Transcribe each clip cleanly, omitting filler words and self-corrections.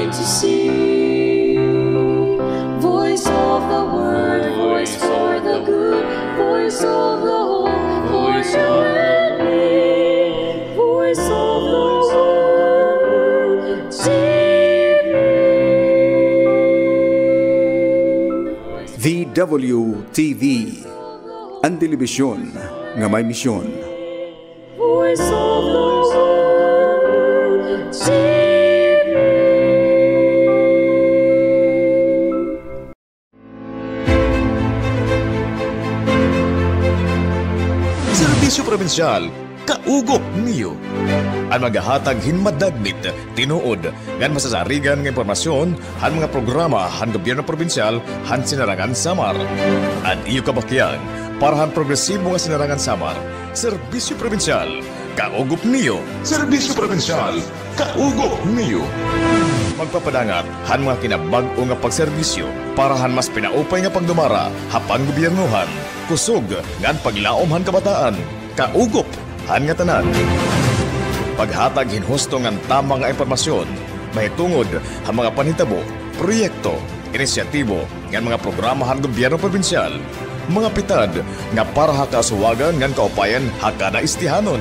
need to see. Voice of the word, voice for the good, voice of the hope, voice of me, voice of the word, TV. DWTV, ang telebisyon nga may misyon. Voice of the world, TV. Serbisyo Provinsyal, kaugop niyo. Ang magahatag hinmadagnit, tinuod, ngan masasarigan ng impormasyon, han mga programa, han gobyerno provinsyal, han sinarangan samar. At iyo kabakyan, para han progresibo nga sinarangan samar, Serbisyo Provinsyal, kaugop niyo. Serbisyo Provinsyal, kaugop niyo. Magpapadangat, han mga kinabag-o nga pagserbisyo, para han mas pinaupay nga pagdumara, hapang gobyernohan, kusog, ngan paglaom han kabataan, kaugop, han nga tanan. Paghatag hinhusto ngan tama nga impormasyon, mahitungod ang mga panhitabo, proyekto, inisyatibo, ngan mga programa han gobyerno provinsyal, mga pitad nga para hakasuwagan ngan kaupayan hakada istihanon.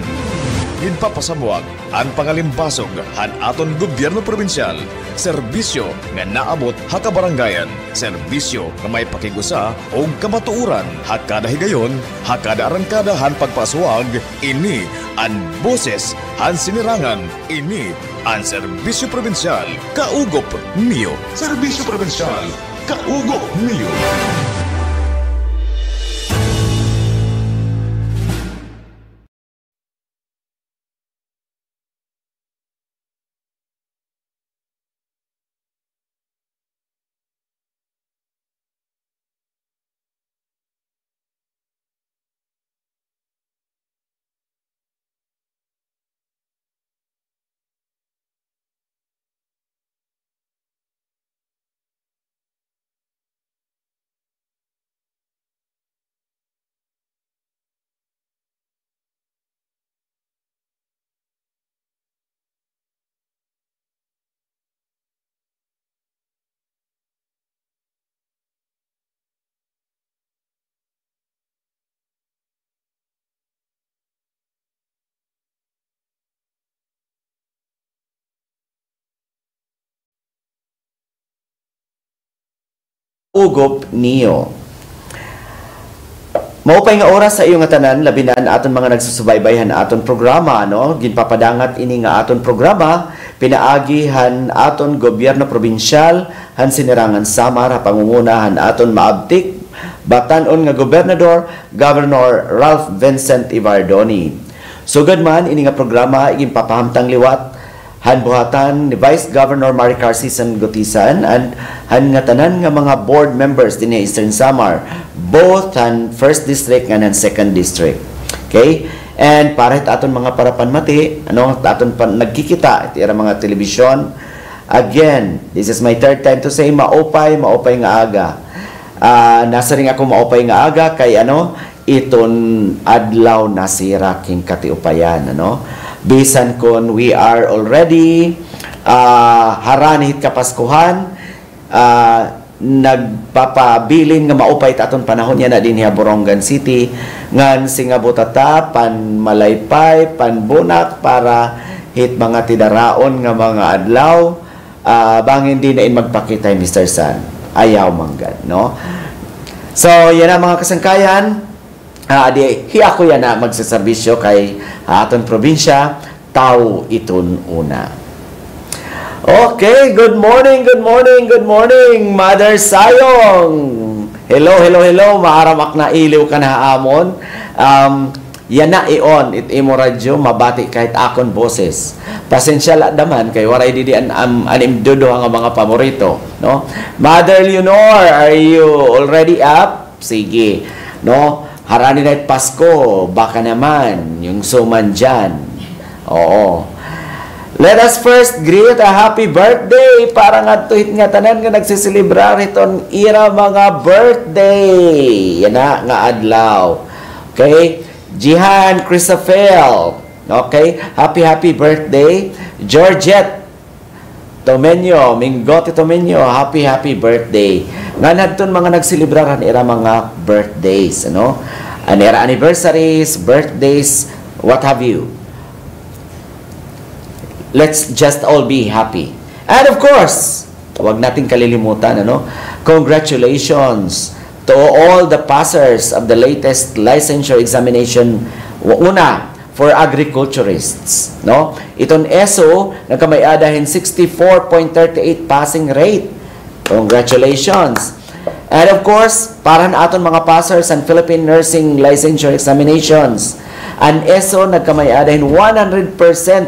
Ginpapasamuak ang pangalimbasog han aton gobyerno provinsyal, serbisyo nga naabot hakabarangayan, serbisyo nga may pakigusa o kamatuuran, hakada higayon, hakada arangkada han pagpasuwag, ini ang boses han sinirangan, ini ang serbisyo provinsyal, kaugop niyo. Serbisyo provinsyal, kaugop niyo. Ugop niyo. Maupay nga oras sa iyo nga tanan, labi na aton mga nagsusubaybayhan aton programa, no? Ginpapadangat ini nga aton programa, pinaagihan aton gobyerno probinsyal, han sinirangan samar, pangungunahan aton maabtik, batanon nga gobernador, Governor Ralph Vincent Ivardoni. Sugad man, ini nga programa, ginpapahamtang liwat, han buhatan ni Vice Governor Maricar Sisan Gotisan and han nga tanan nga mga board members din ni Eastern Samar, both han 1st District and 2nd District. Okay? And para aton mga parapan mati, ano, aton pa nagkikita, iti mga telebisyon. Again, this is my third time to say, maupay nga aga. Nasa ring ako maupay nga aga, kay ano, iton adlaw nasira king katiupayan, ano. Bisan kon we are already haranihit kapaskuhan, nagpapabilin nga maupay aton panahon yan na din hiya Borongan City ngan singabutata pan malaypay pan bunak para hit mga tidaraon nga mga adlaw, bangin din na in magpakita Mr. San ayaw manggad, no? So yan ang mga kasangkayan. Hiya ko yan na magsaserbisyo kay aton probinsya, tao iton una. Okay, good morning, Mother Sayong. Hello, maharamak na iliw ka na amon. Yan na ion, imo radyo, mabati kahit akon boses. Pasensya la daman, kay waray didi animdudo ang mga paborito. No? Mother Leonor, are you already up? Sige, no? Harani na Pasko, baka naman, yung suman dyan. Oo. Let us first greet a happy birthday para nga tuhit nga tanan nga nagsiselebrar iton ira mga birthday. Yan na nga adlaw. Okay? Jihan Christopher. Okay? Happy birthday. Georgette Tomenyo, Minggote Tomenyo, happy birthday. Nga nadton mga nagsilibraran era mga birthdays, ano? Era anniversaries, birthdays, what have you. Let's just all be happy. And of course, huwag nating kalilimutan, ano? Congratulations to all the passers of the latest licensure examination. Una, for agriculturists, no? Itong ESO nagkamay-adahin 64.38 passing rate. Congratulations. And of course, para na aton mga passers and Philippine Nursing Licensure Examinations, ang ESO nagkamay-adahin 100%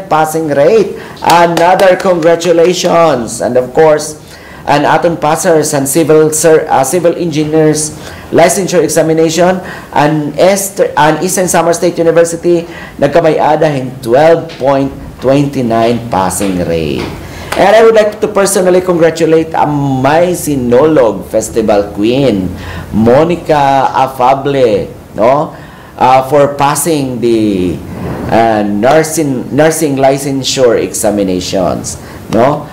passing rate. Another congratulations. And of course, and aton passers and civil engineers licensure examination and Eastern Samar State University nagkamay-adahin 12.29 passing rate. And I would like to personally congratulate my Sinolog Festival Queen, Monica Afable, no, for passing the nursing licensure examinations, no.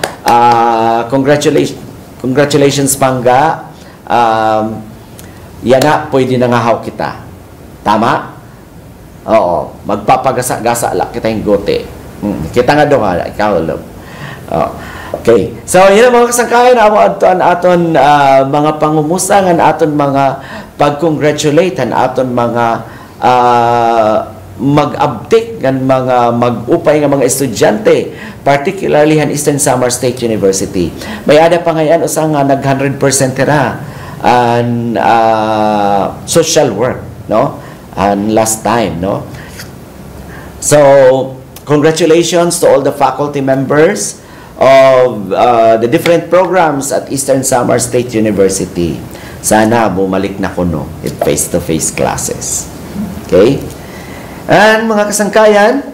Congratulations Pangga. Yan na, pwede nangahaw kita. Tama? Oo. Magpapagasa-gasa lang kita yung gote. Kita nga doon ha. Ikaw, love. Okay. So, yun ang mga kasangkayan. Aton mga pangumusangan, aton mga pag-congratulate, aton mga mag-update ng mga mag-upay ng mga estudyante, particularly han Eastern Samar State University. May ada pa ngayon usang nag 100% tira and social work, no? And last time, no? So, congratulations to all the faculty members of the different programs at Eastern Samar State University. Sana bumalik na kuno with face-to-face classes. Okay? And mga kasangkayan,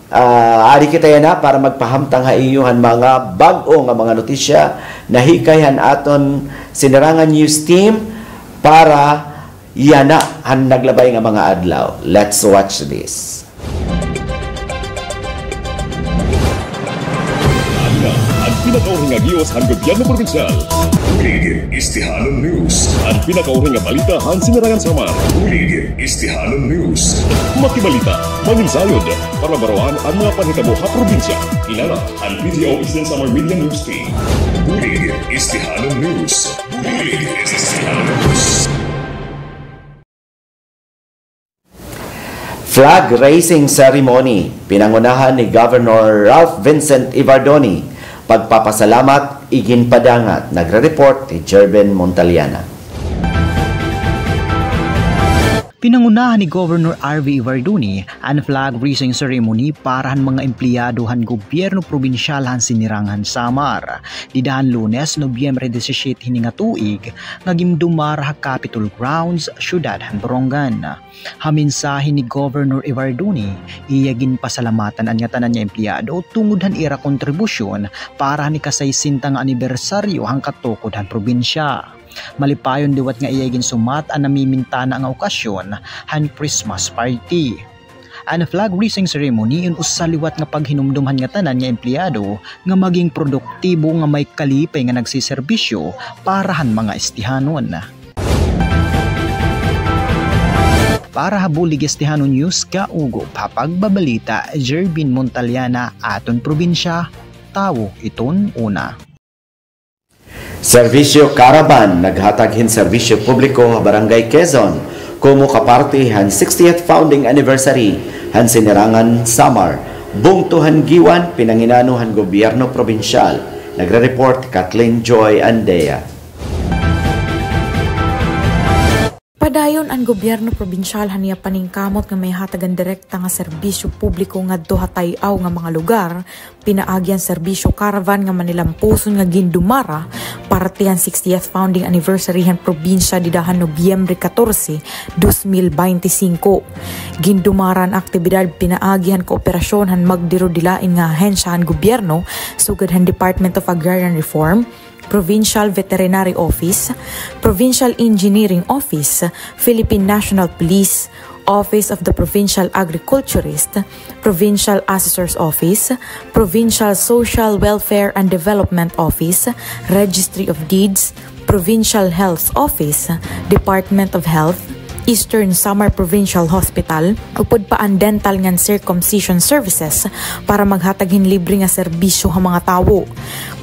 ari kita yan na para magpahamtang haiyuhan mga bag-o nga mga notisya na hikayhan aton Sinerangan News Team para yan na han naglabay nga mga adlaw. Let's watch this. Ang pinakauring nga gios han gobyerno provinsyal. Uligid Istihanon News. Ang pinakauring nga balita han Sinerangan Samar. Uligid Istihanon News. Makibalita, maninsayod, para barawan ang mga panhitabo sa probinsya. Inara ang PTO Eastern Samar Media News Team. Uligid Istihanon News. Uligid Istihanon News. Flag raising ceremony, pinangunahan ni Governor Ralph Vincent Ivardoni. Pagpapasalamat, iginpadangat. Nagre-report ni Jerben Montaliana. Pinangunahan ni Governor R.V. Ivardoni ang flag raising ceremony para han mga empleyado han gobyerno probinsyal han Sinerangan Samar. Didahan Lunes, Nobyembre 17 hininga tuig, ngagimdumar ha Capitol Grounds, syudad han Borongan. Haminsahin ni Governor Ivardoni, iyagin pasalamatan ang tanan niya empleyado tungod han ira kontribusyon para ni kasaysintang anibersaryo hang katukod han probinsya. Malipayon diwat nga iyagin sumat ang namimintana ang okasyon han Christmas party. Ang flag raising ceremony yun usaliwat nga paghinumdumhan nga tanan nga empleyado nga maging produktibo nga may kalipay nga nagsiserbisyo para han mga estihanon. Para habulig Estihano News kaugo papagbabalita, Jerben Montaliana aton probinsya, tawo iton una. Servisyo Caravan naghataghin serbisyo publiko sa Barangay Quezon kumo kaparte han 60th founding anniversary han Sinerangan Samar. Bungtuhan giwan pinanginanuhan gobyerno probinsyal. Nagre-report Kathleen Joy Andea. Padayon ang gobyerno probinsyal haniya paningkamot nga may hatagan direkta nga serbisyo publiko ngadto hatayaw nga mga lugar, pinaagyan serbisyo caravan nga manilampuson nga gindumara parte ang 60th founding anniversary han probinsya didahan Nobyembre 14, 2025. Gindumaran aktibidad pinaagyan kooperasyon han magdiro-dilain nga ahensya han gobyerno sugad han Department of Agrarian Reform, Provincial Veterinary Office, Provincial Engineering Office, Philippine National Police, Office of the Provincial Agriculturist, Provincial Assessor's Office, Provincial Social Welfare and Development Office, Registry of Deeds, Provincial Health Office, Department of Health, Eastern Samar Provincial Hospital, upod pa ang dental ngan circumcision services para maghatagin libre nga serbisyo ang mga tawo.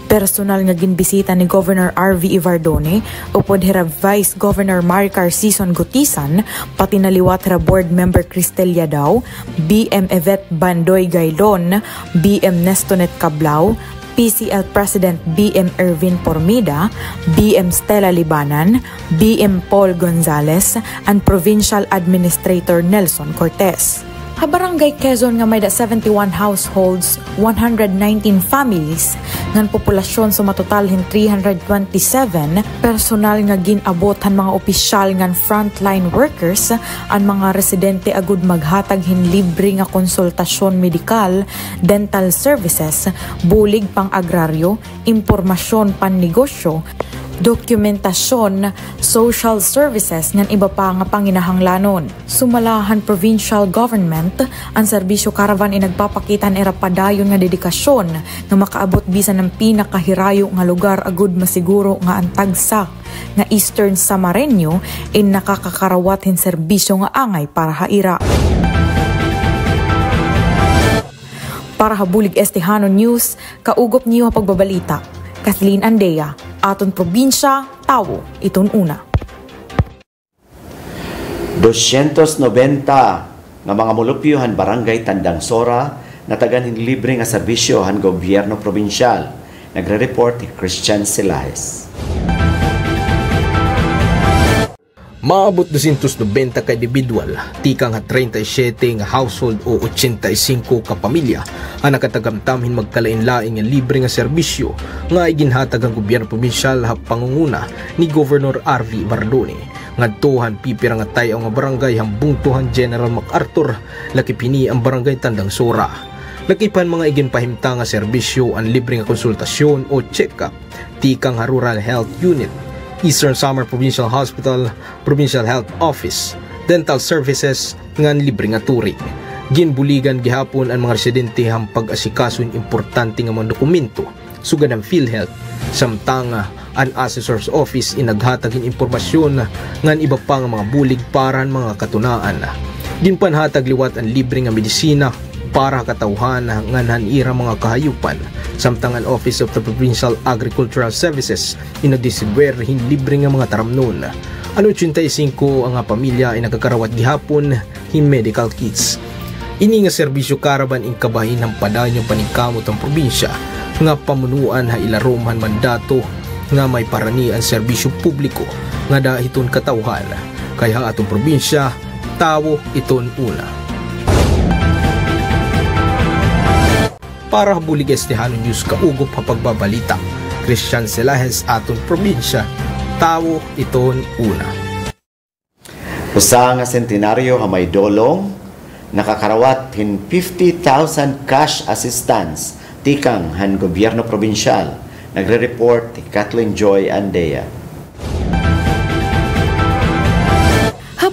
Personal nga ginbisita ni Governor R.V. Ivardone, upod hira Vice Governor Maricar Sison Gutisan, pati naliwat hira Board Member Cristel Yadaw, BM Yvette Bandoy Gaylon, BM Nestonet Cablao, PCL President BM Ervin Pormida, BM Stella Libanan, BM Paul Gonzales, and Provincial Administrator Nelson Cortez. Habarangay Quezon nga may 71 households, 119 families, ngan populasyon sumatotalhin 327, personal nga ginabot han mga opisyal ngan frontline workers, ang mga residente agud maghatag hin libre nga konsultasyon medikal, dental services, bulig pang agraryo, impormasyon pan negosyo, dokumentasyon, social services ngan iba pa nga panginahanglanon. Sumalahan provincial government, ang serbisyo caravan inagpapakitan era padayon nga dedikasyon nga makaabot bisan ng pinakahirayo nga lugar agud masiguro nga ang tagsak nga Eastern Samareño in nakakakarawat hin serbisyo nga angay para haira. Para habulig Estehano News, kaugop niyo pagbabalita. Kathleen Andea, aton probinsya, tawo, iton una. 290 nga mga mulupyohan barangay Tandang Sora natagan hin libre nga serbisyo han gobyerno probinsyal. Nagre-report ni Christian Silahes. Maabot 290 ka individual, tikang 37 nga household o 85 ka pamilya ang nakatagamtamhin magkalain-laing nga libre nga serbisyo nga iginhatag ang gobyerno probinsyal ha pangunguna ni Governor R.V. Ivardone. Ngadtohan pipira nga tayo nga barangay hambungtuhan General MacArthur, lakipini ang barangay Tandang Sora. Lakipan mga iginpahimta nga serbisyo ang libre nga konsultasyon o check-up, tikang Rural Health Unit, Eastern Samar Provincial Hospital, Provincial Health Office, dental services ngan libre nga turing. Ginbuligan gihapon ang mga residente ang pag-asikaso ng importante nga mga dokumento, sugad ang PhilHealth, samtang ang Assessor's Office inaghatag in impormasyon ngan iba pa nga mga bulig para mga katunaan. Ginpanhatag liwat ang libre nga medisina para katawhan ngan hanira mga kahayupan, samtang ang Office of the Provincial Agricultural Services inagdisibwer hin libre nga mga taramnon. Ano 85 ang pamilya ay nagkakarawat gihapon hin medical kits. Ini nga serbisyo caravan in kabahin ng padayon paningkamot ang probinsya nga pamunuan ha ilaroman mandato nga may parani ang serbisyo publiko nga dahiton katawhan. Kaya atong probinsya, tawo iton una. Para habulig Estehano News kaugop ha pagbabalita, Christian Silahes aton probinsya, tawo iton una. Usa nga sentenaryo nga may dolong nakakarawat hin 50,000 cash assistance tikang han gobyerno probinsyal. Nagre-report ni Kathleen Joy Andea.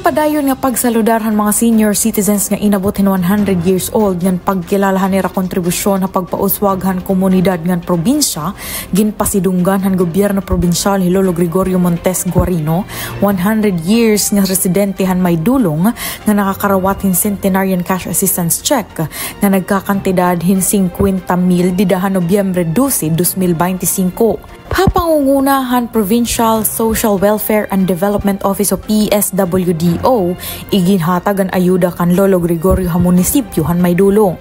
Padayon nga pagsaludarhan mga senior citizens nga inabotin 100 years old ngan pagkilalahan nila kontribusyon na pagpauswaghan komunidad ngan probinsya ginpasidunggan han gobyerno probinsyal ni Lolo Gregorio Montes Guarino 100 years nga residente han may dulong nga nakakarawatin centenarian cash assistance check nga nagkakantidad hin 50,000 didahan Nobyembre 12, 2025. Hapangungunahan Provincial Social Welfare and Development Office o PSWDO iginhatag ang ayuda kan Lolo Gregorio ha munisipyo han may dulong.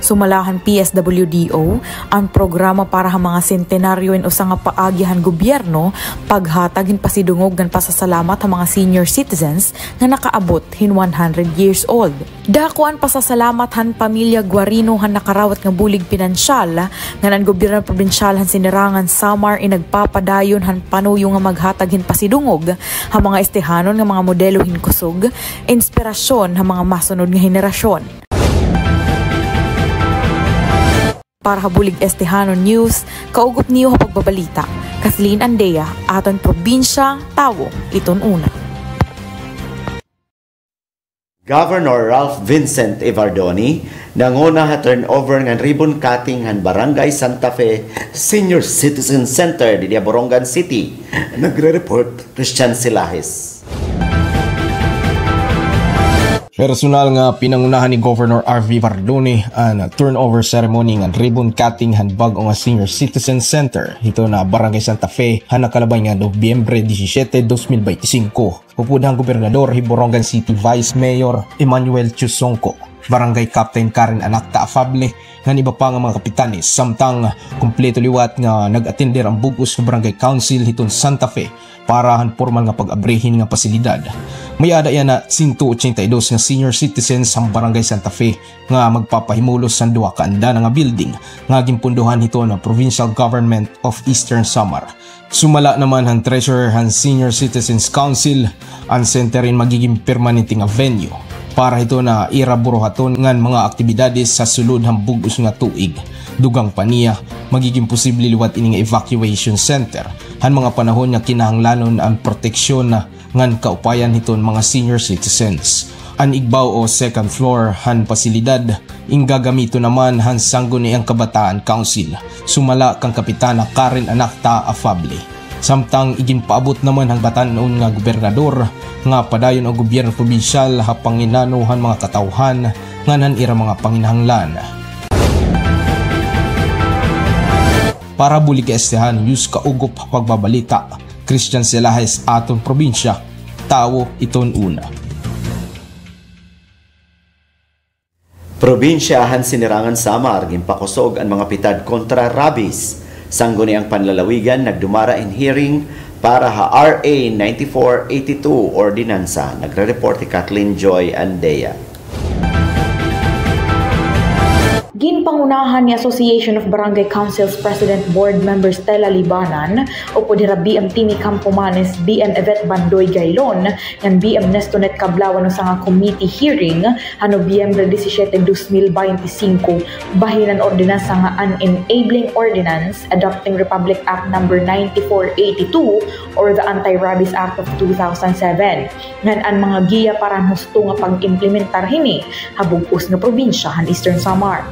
Sumalahan PSWDO ang programa para ha mga sentenaryo in usa nga paagyahan gobyerno paghatag hin pasidungog ngan pasasalamat ha mga senior citizens nga nakaabot hin 100 years old. Dako ang pasasalamat han pamilya Guarino han nakarawat nga bulig pinansyal ngan ang gobyerno probinsyal han sinirangan Samar inagpapadayon han panuyo nga maghatag hin pasidungog ha mga estehanon nga mga modelo hin kusog, inspirasyon ha mga masunod nga henerasyon. Para habulig Estehano News, kaugup niyo ha pagbabalita. Kathleen Andea, aton probinsya, tawo, iton una. Governor Ralph Vincent Ivardoni nanguna ha turnover ng ribbon cutting han Barangay Santa Fe Senior Citizen Center di Borongan City. Nagre-report Christian Silahes. Personal nga pinangunahan ni Governor R.V. Ivardoni ang turnover ceremony ng ribbon cutting han bag-o nga Senior Citizen Center ito na Barangay Santa Fe han nakalabay nga Nobyembre 17, 2025. Pupudang Gobernador Borongan City Vice Mayor Emmanuel Chusongco, Barangay Captain Karen Anacta Afable nga iba pa nga mga kapitanes samtang kumpleto liwat nga nag-attender ang bugos ng Barangay Council hiton Santa Fe para han formal nga pag-abrehin nga pasilidad. May ada yan na 182 nga senior citizens sa Barangay Santa Fe nga magpapahimulos sa duwa ka anda nga building nga gimpunduhan ito ng Provincial Government of Eastern Samar. Sumala naman ang Treasurer han Senior Citizens Council ang center rin magiging permanente nga venue para ito na iraburuhaton ngan mga aktibidades sa sulod han bugos nga tuig. Dugang paniya magiging posible liwat ini nga evacuation center han mga panahon nga kinahanglanon ang proteksyon na ngan kaupayan hiton mga senior citizens. An igbaw o second floor han pasilidad ing gagamito naman han sangguni ang Kabataan Council. Sumala kang Kapitana Karen Anacta Afable. Samtang iginpaabot naman ang batanon nga gobernador nga padayon o gobyerno probinsyal ha panginanuhan mga katawhan nganan ira mga panginahanglan. Para bulig estehan news kaugop pagbabalita, Christian Silahes aton probinsya, tawo iton una. Probinsyahan Sinirangan Samar gimpakusog ang mga pitad kontra rabies. Sangguni ang panlalawigan nagdumara in hearing para ha RA 9482 ordinansa. Nagre-report ni Kathleen Joy Andea. Ginpangunahan ni Association of Barangay Councils President Board Member Stella Libanan o podira BM Tini Campomanes, BM Yvette Bandoy Gailon, ng BM Nestonet Cablawan sa nga committee hearing ha Nobyembre 17, 2025 bahinan ordinansa nga Unenabling Ordinance Adopting Republic Act No. 9482 or the Anti-Rabies Act of 2007 ngan ang mga giya para husto nga pag-implementar hini habugos nga probinsya han Eastern Samar.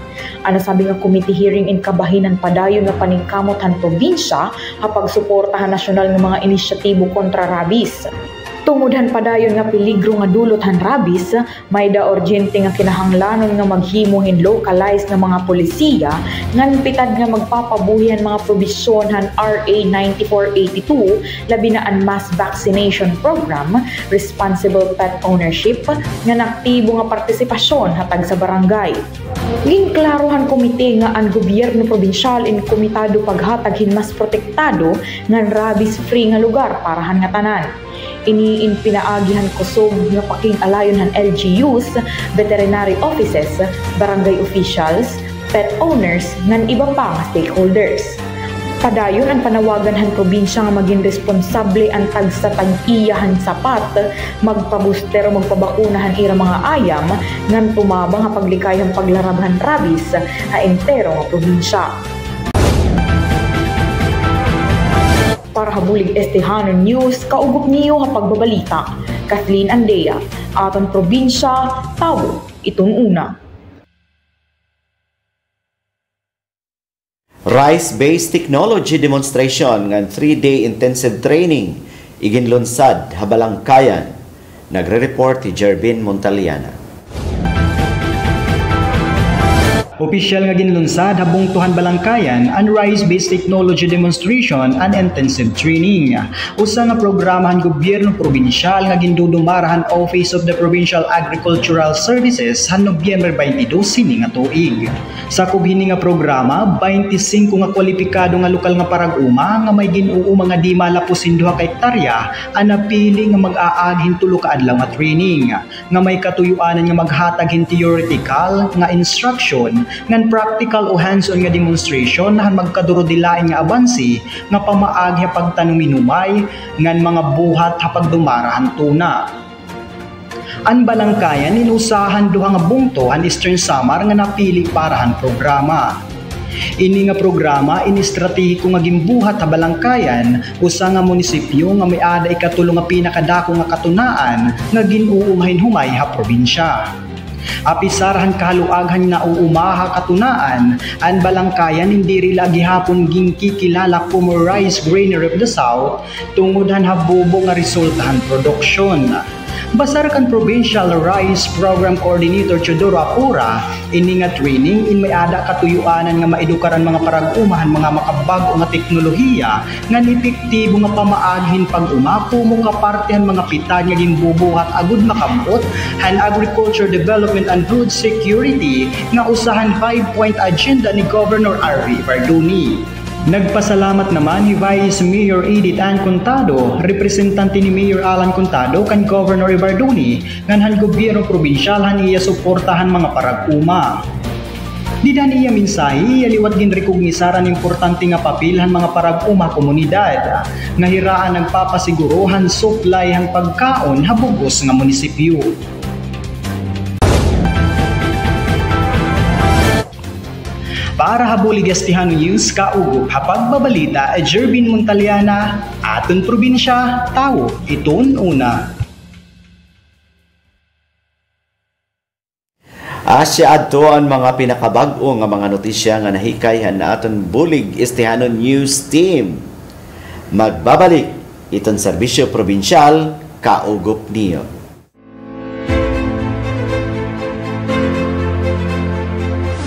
Ano sabi nga committee hearing in kabahinan padayon nga paningkamot han probinsya hapag suportahan nasyonal nga mga inisyatibo kontra rabies. Tungodhan padayon nga peligro nga dulot han rabies, may da urgente nga kinahanglanon nga maghimuhin localized nga mga polisiya ngan pitad nga magpapabuhian mga probisyon han RA 9482 labi na ang mass vaccination program, responsible pet ownership nga aktibo nga partisipasyon hatag sa barangay. Ginklarohan komite nga ang gobyerno probinsyal in komitado paghatag hin mas protektado nga rabies-free nga lugar para han nga tanan. Iniin pinaagihan kusog nga paking alayon han LGUs, veterinary offices, barangay officials, pet owners, ngan iba pa nga stakeholders. Padayon ang panawagan han probinsya nga maging responsable ang tag sa tag-iyahan sapat, magpabuster o magpabakunahan ira mga ayam, ngan tumabang nga paglikayang paglarabhan rabies ha entero nga probinsya. Para habulig Estehanon News, kaugop niyo ha pagbabalita. Kathleen Andea, aton probinsya, tawo, itong una. Rice-based technology demonstration ng 3-day intensive training iginlunsad habalangkayan. Nagre-report ni Jervin Montaliana. Opisyal nga ginlunsad habong tuhan balangkayan ang rice-based technology demonstration and intensive training. Usa nga programahan gobyerno probinsyal nga gindudumarahan Office of the Provincial Agricultural Services han Nobyembre 22 sini nga tuig. Sa kubhini nga programa, 25 nga kwalipikado nga lokal nga parag-uma nga may gin-uu mga di malapos 2 ka hektarya ang napili nga mag-aaghin tulo ka adlaw nga training nga may katuyuanan nga maghatag hin theoretical nga instruction ngan practical o hands-on nga demonstration han magkadurodilain nga abansi nga pamaagi pagtanuminumay ngan mga buhat hapagdumarahan tuna. An balangkayan inusahan duha nga bungto an Eastern Samar nga napili para han programa. Ini nga programa iniestratehiko nga gimbuhat ha Balangkayan usa nga munisipyo nga may ada ikatulong nga pinakadako nga katunaan nga ginuumahin-humay ha probinsya. Apisarahan kahaluaghan na uumaha katunaan, ang Balangkayan hindi rila gihapon gingkikilala como rice grainer of the South tungod han habobo nga resultahan produksyon. Basar kan Provincial Rice Program Coordinator Chodoro Apura, ini nga training in may ada katuyuanan nga maidukaran mga parag-umahan mga makabago nga teknolohiya nga epektibo nga pamaaghin pag-umako mo nga partehan mga pitad nga gimbubuhat agud makabot han agriculture development and food security nga usahan 5-point agenda ni Governor R.V. Barduni. Nagpasalamat naman ni Vice Mayor Edith Ann Contado, representante ni Mayor Alan Contado kan Governor Ibarduni, nganhan gobyerno probinsyal han iya suportahan mga parag-uma. Didan iya mensahe liwat ginrekognisaran importante nga papel han mga parag-uma komunidad nga hiraan nagpapasiguruhan supply han pagkaon habugos nga munisipyo. Para habulig Estihano News kaugup hapag babalita Jervin Montaliana, aton probinsya, tao, iton una. Asya adto ang mga pinakabag-o nga mga notisya nga nahikayhan na aton bulig Estihano News Team. Magbabalik iton serbisyo probinsyal kaugup niyo.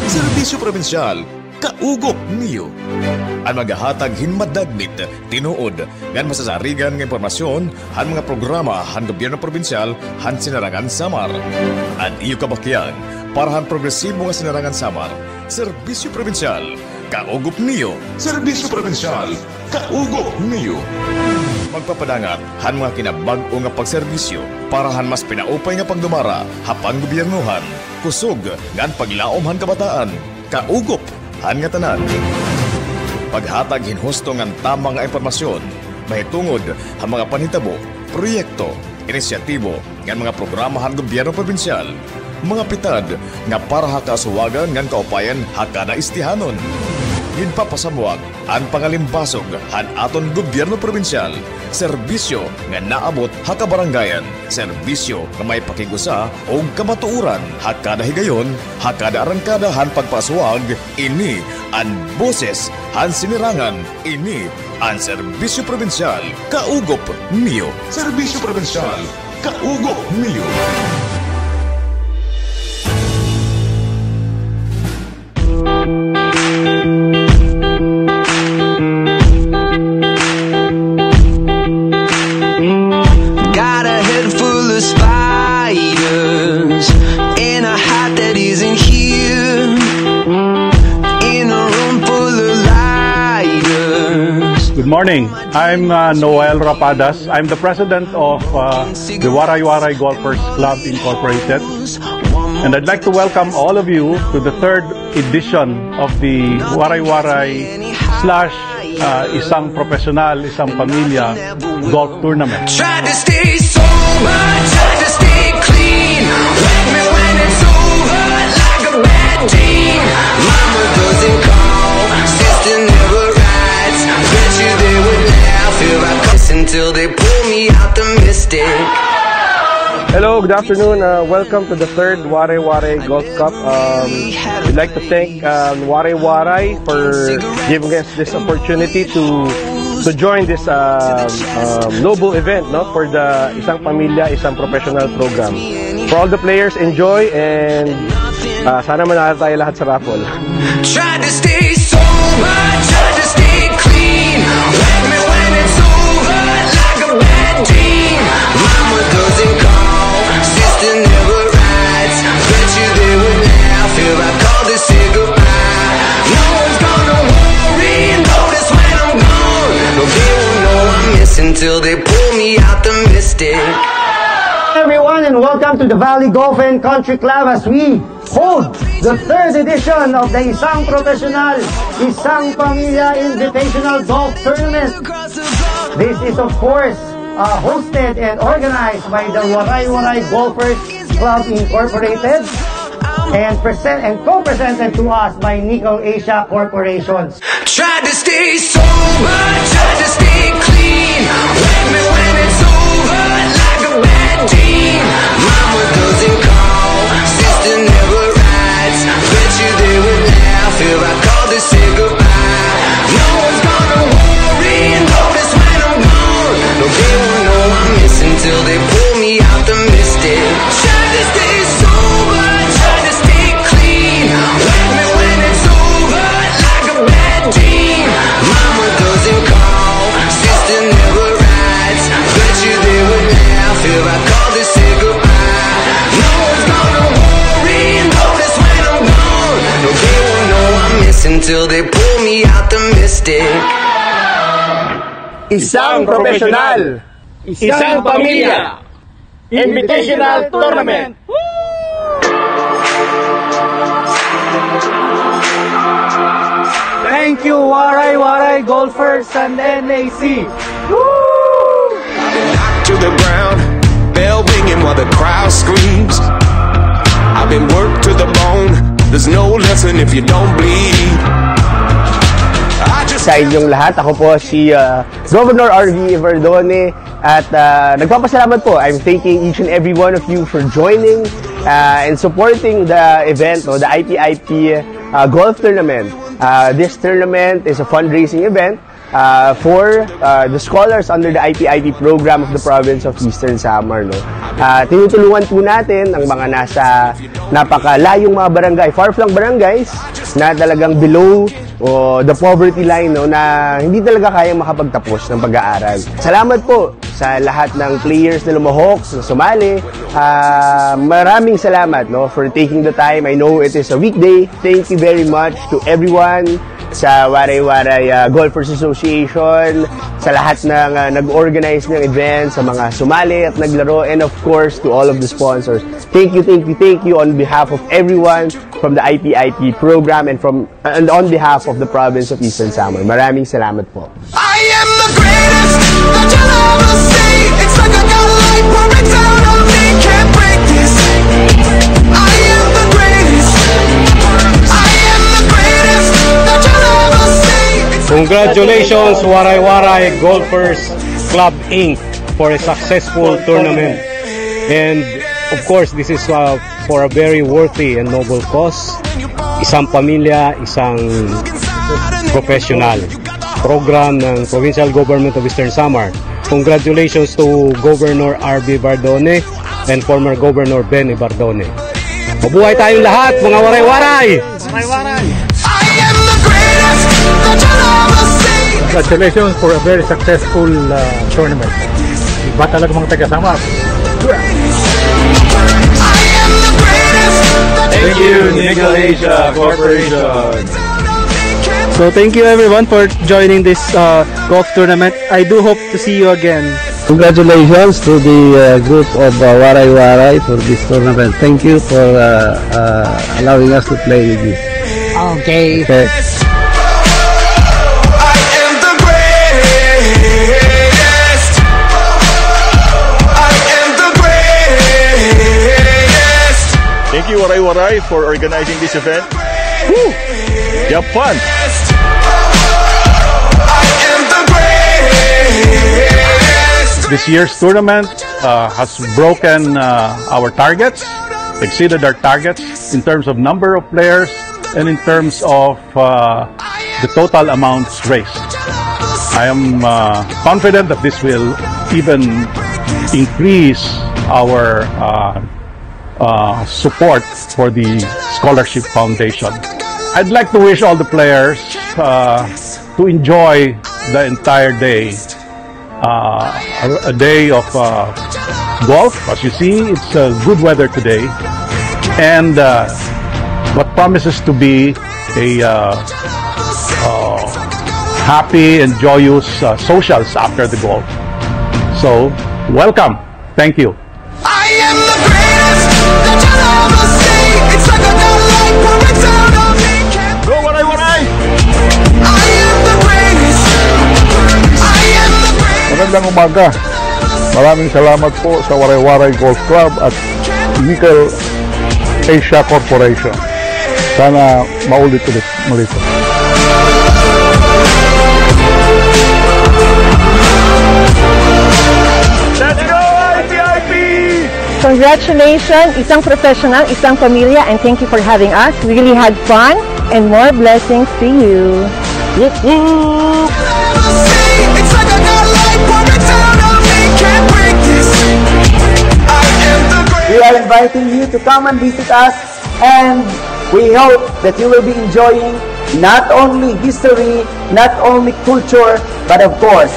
Serbisyo Provinsyal, kaugop niyo. Ang magahatag hinmadagmit, tinuod, ngan masasarigan ng impormasyon, han mga programa, han gobyerno probinsyal, han sinarangan Samar. At iyo kabakyan, para han progresibo nga sinarangan Samar, Serbisyo Provinsyal, kaugop niyo. Serbisyo Provinsyal, kaugop niyo. Magpapadangat, han mga kinabag-o nga pagserbisyo, para han mas pinaupay nga pagdumara, hapang gobyernuhan, kusog, ngan paglaom han kabataan, kaugop han nga tanan. Paghatag hinhusto ngan tamang nga impormasyon, mahitungod ang mga panhitabo, proyekto, inisyatibo, ngan mga programa han gobyerno probinsyal, mga pitad nga para hakasuwagan ngan kaupayan hakada istihanon. Ginpapasamuag ang pangalimbasog han aton gobyerno probinsyal, serbisyo nga naabot hakabaranggayan, serbisyo nga may pakigusa o kamatuuran, hakada higayon, hakada arangkada han pagpasuag, ini ang boses han sinirangan, ini ang serbisyo probinsyal, kaugop niyo. Serbisyo probinsyal, kaugop niyo. Good morning. I'm Noel Rapadas. I'm the president of the Waray Waray Golfers Club Incorporated. And I'd like to welcome all of you to the third edition of the Waray Waray / Isang Profesional, Isang Pamilya Golf Tournament. Try to stay sober, try to stay clean. Wake me when it's over, like a bad dream. Mama doesn't call, sister never writes. Bet you they would laugh if I cuss until they pull me out the mystic. Hello, good afternoon. Welcome to the third Waray Waray Golf Cup. We'd like to thank Waray Waray for giving us this opportunity to join this noble event, no, for the Isang Pamilya, Isang Professional program. For all the players, enjoy and sana manalo tayo lahat sa raffle. Try to stay sober, try to stay clean. Wake me when it's over, like a bad dream. Mama doesn't call, sister never writes. Bet you they would laugh if I called to say goodbye. No one's gonna worry and notice when I'm gone. No, they won't know I'm missing till they pull me out the mystic. Everyone, and welcome to the Valley Golf and Country Club as we hold the third edition of the Isang Profesional, Isang Pamilya Invitational Golf Tournament. This is of course hosted and organized by the Waray Waray Golfers Club Incorporated. and co-presented to us by Nickel Asia Corporations. Tried to stay sober, tried to stay clean. Wake me when it's over, like a bad dream. Mama doesn't call, sister never writes. Bet you they would laugh if I called to say goodbye. No one's gonna worry and notice when I'm gone. No, they won't know I'm missing till they pull me out the mystic. Tried to stay sober, tried to stay clean. Wake me when it's over, like a bad dream. Mama doesn't call, sister never writes. Bet you they would laugh if I called to say goodbye. No one's gonna worry and notice when I'm gone. No, they won't know I'm missing till they pull me out the mystic. Isang profesional, isang pamilya, Invitational Tournament. Thank you, Waray Golfers and NAC. To the ground, bell ringing while the crowd screams. I've been worked to the bone. There's no lesson if you don't bleed. Sa inyong lahat, ako po si Governor RV Verdone at nagpapasalamat po. I'm thanking each and every one of you for joining and supporting the event, the IPIP Golf Tournament. This tournament is a fundraising event for the scholars under the IPIP program of the province of Eastern Samar. Tinutulungan po natin ang mga nasa napakalayong mga barangay, far-flung barangays na talagang below the poverty line, na hindi talaga kayang makapagtapos ng pag-aaral. Salamat po sa lahat ng players na lumahok, na sumali. Maraming salamat for taking the time. I know it is a weekday. Thank you very much to everyone sa Waray Golfers Association, sa lahat ng nag-organize ng event, sa mga sumali at naglaro, and of course to all of the sponsors. Thank you on behalf of everyone from the IPIP program and on behalf of the province of Eastern Samar. Maraming salamat po. I am the greatest that you'll ever see. It's like I got a light perfect out of me. Can't break this. I am the greatest. I am the greatest that you'll ever see. Congratulations, Waray Golfers Club Inc. for a successful tournament. And of course, this is for a very worthy and noble cause. Isang pamilya, isang professional program ng Provincial Government of Eastern Samar. Congratulations to Governor RV Bardone and former Governor Benny Bardone. Mabuhay tayong lahat, mga waray-waray! Congratulations for a very successful tournament. Iba talaga mga taga-Samar. Thank you, Nickel Asia Corporation. So thank you everyone for joining this golf tournament. I do hope to see you again. Congratulations to the group of Waray for this tournament. Thank you for allowing us to play with you. Okay. Thank you, Waray for organizing this event. Woo! You have fun. This year's tournament has broken our targets, exceeded our targets in terms of number of players and in terms of the total amounts raised. I am confident that this will even increase our support for the Scholarship Foundation. I'd like to wish all the players to enjoy the entire day, a day of golf. As you see, it's good weather today, and what promises to be a happy and joyous socials after the golf. So, welcome. Thank you. I am the greatest that you'll ever see. It's like I got a light perfect out of me. Go, Waray! I am the greatest. I am the greatest. Magandang umaga. Maraming salamat po sa Waray Golf Club at Nickel Asia Corporation. Sana maulit-ulit muli po. Let's go, IPIP! Congratulations, isang professional, isang pamilya, and thank you for having us. We really had fun, and more blessings to you. Whoop, whoop. We are inviting you to come and visit us, and we hope that you will be enjoying not only history, not only culture, but of course,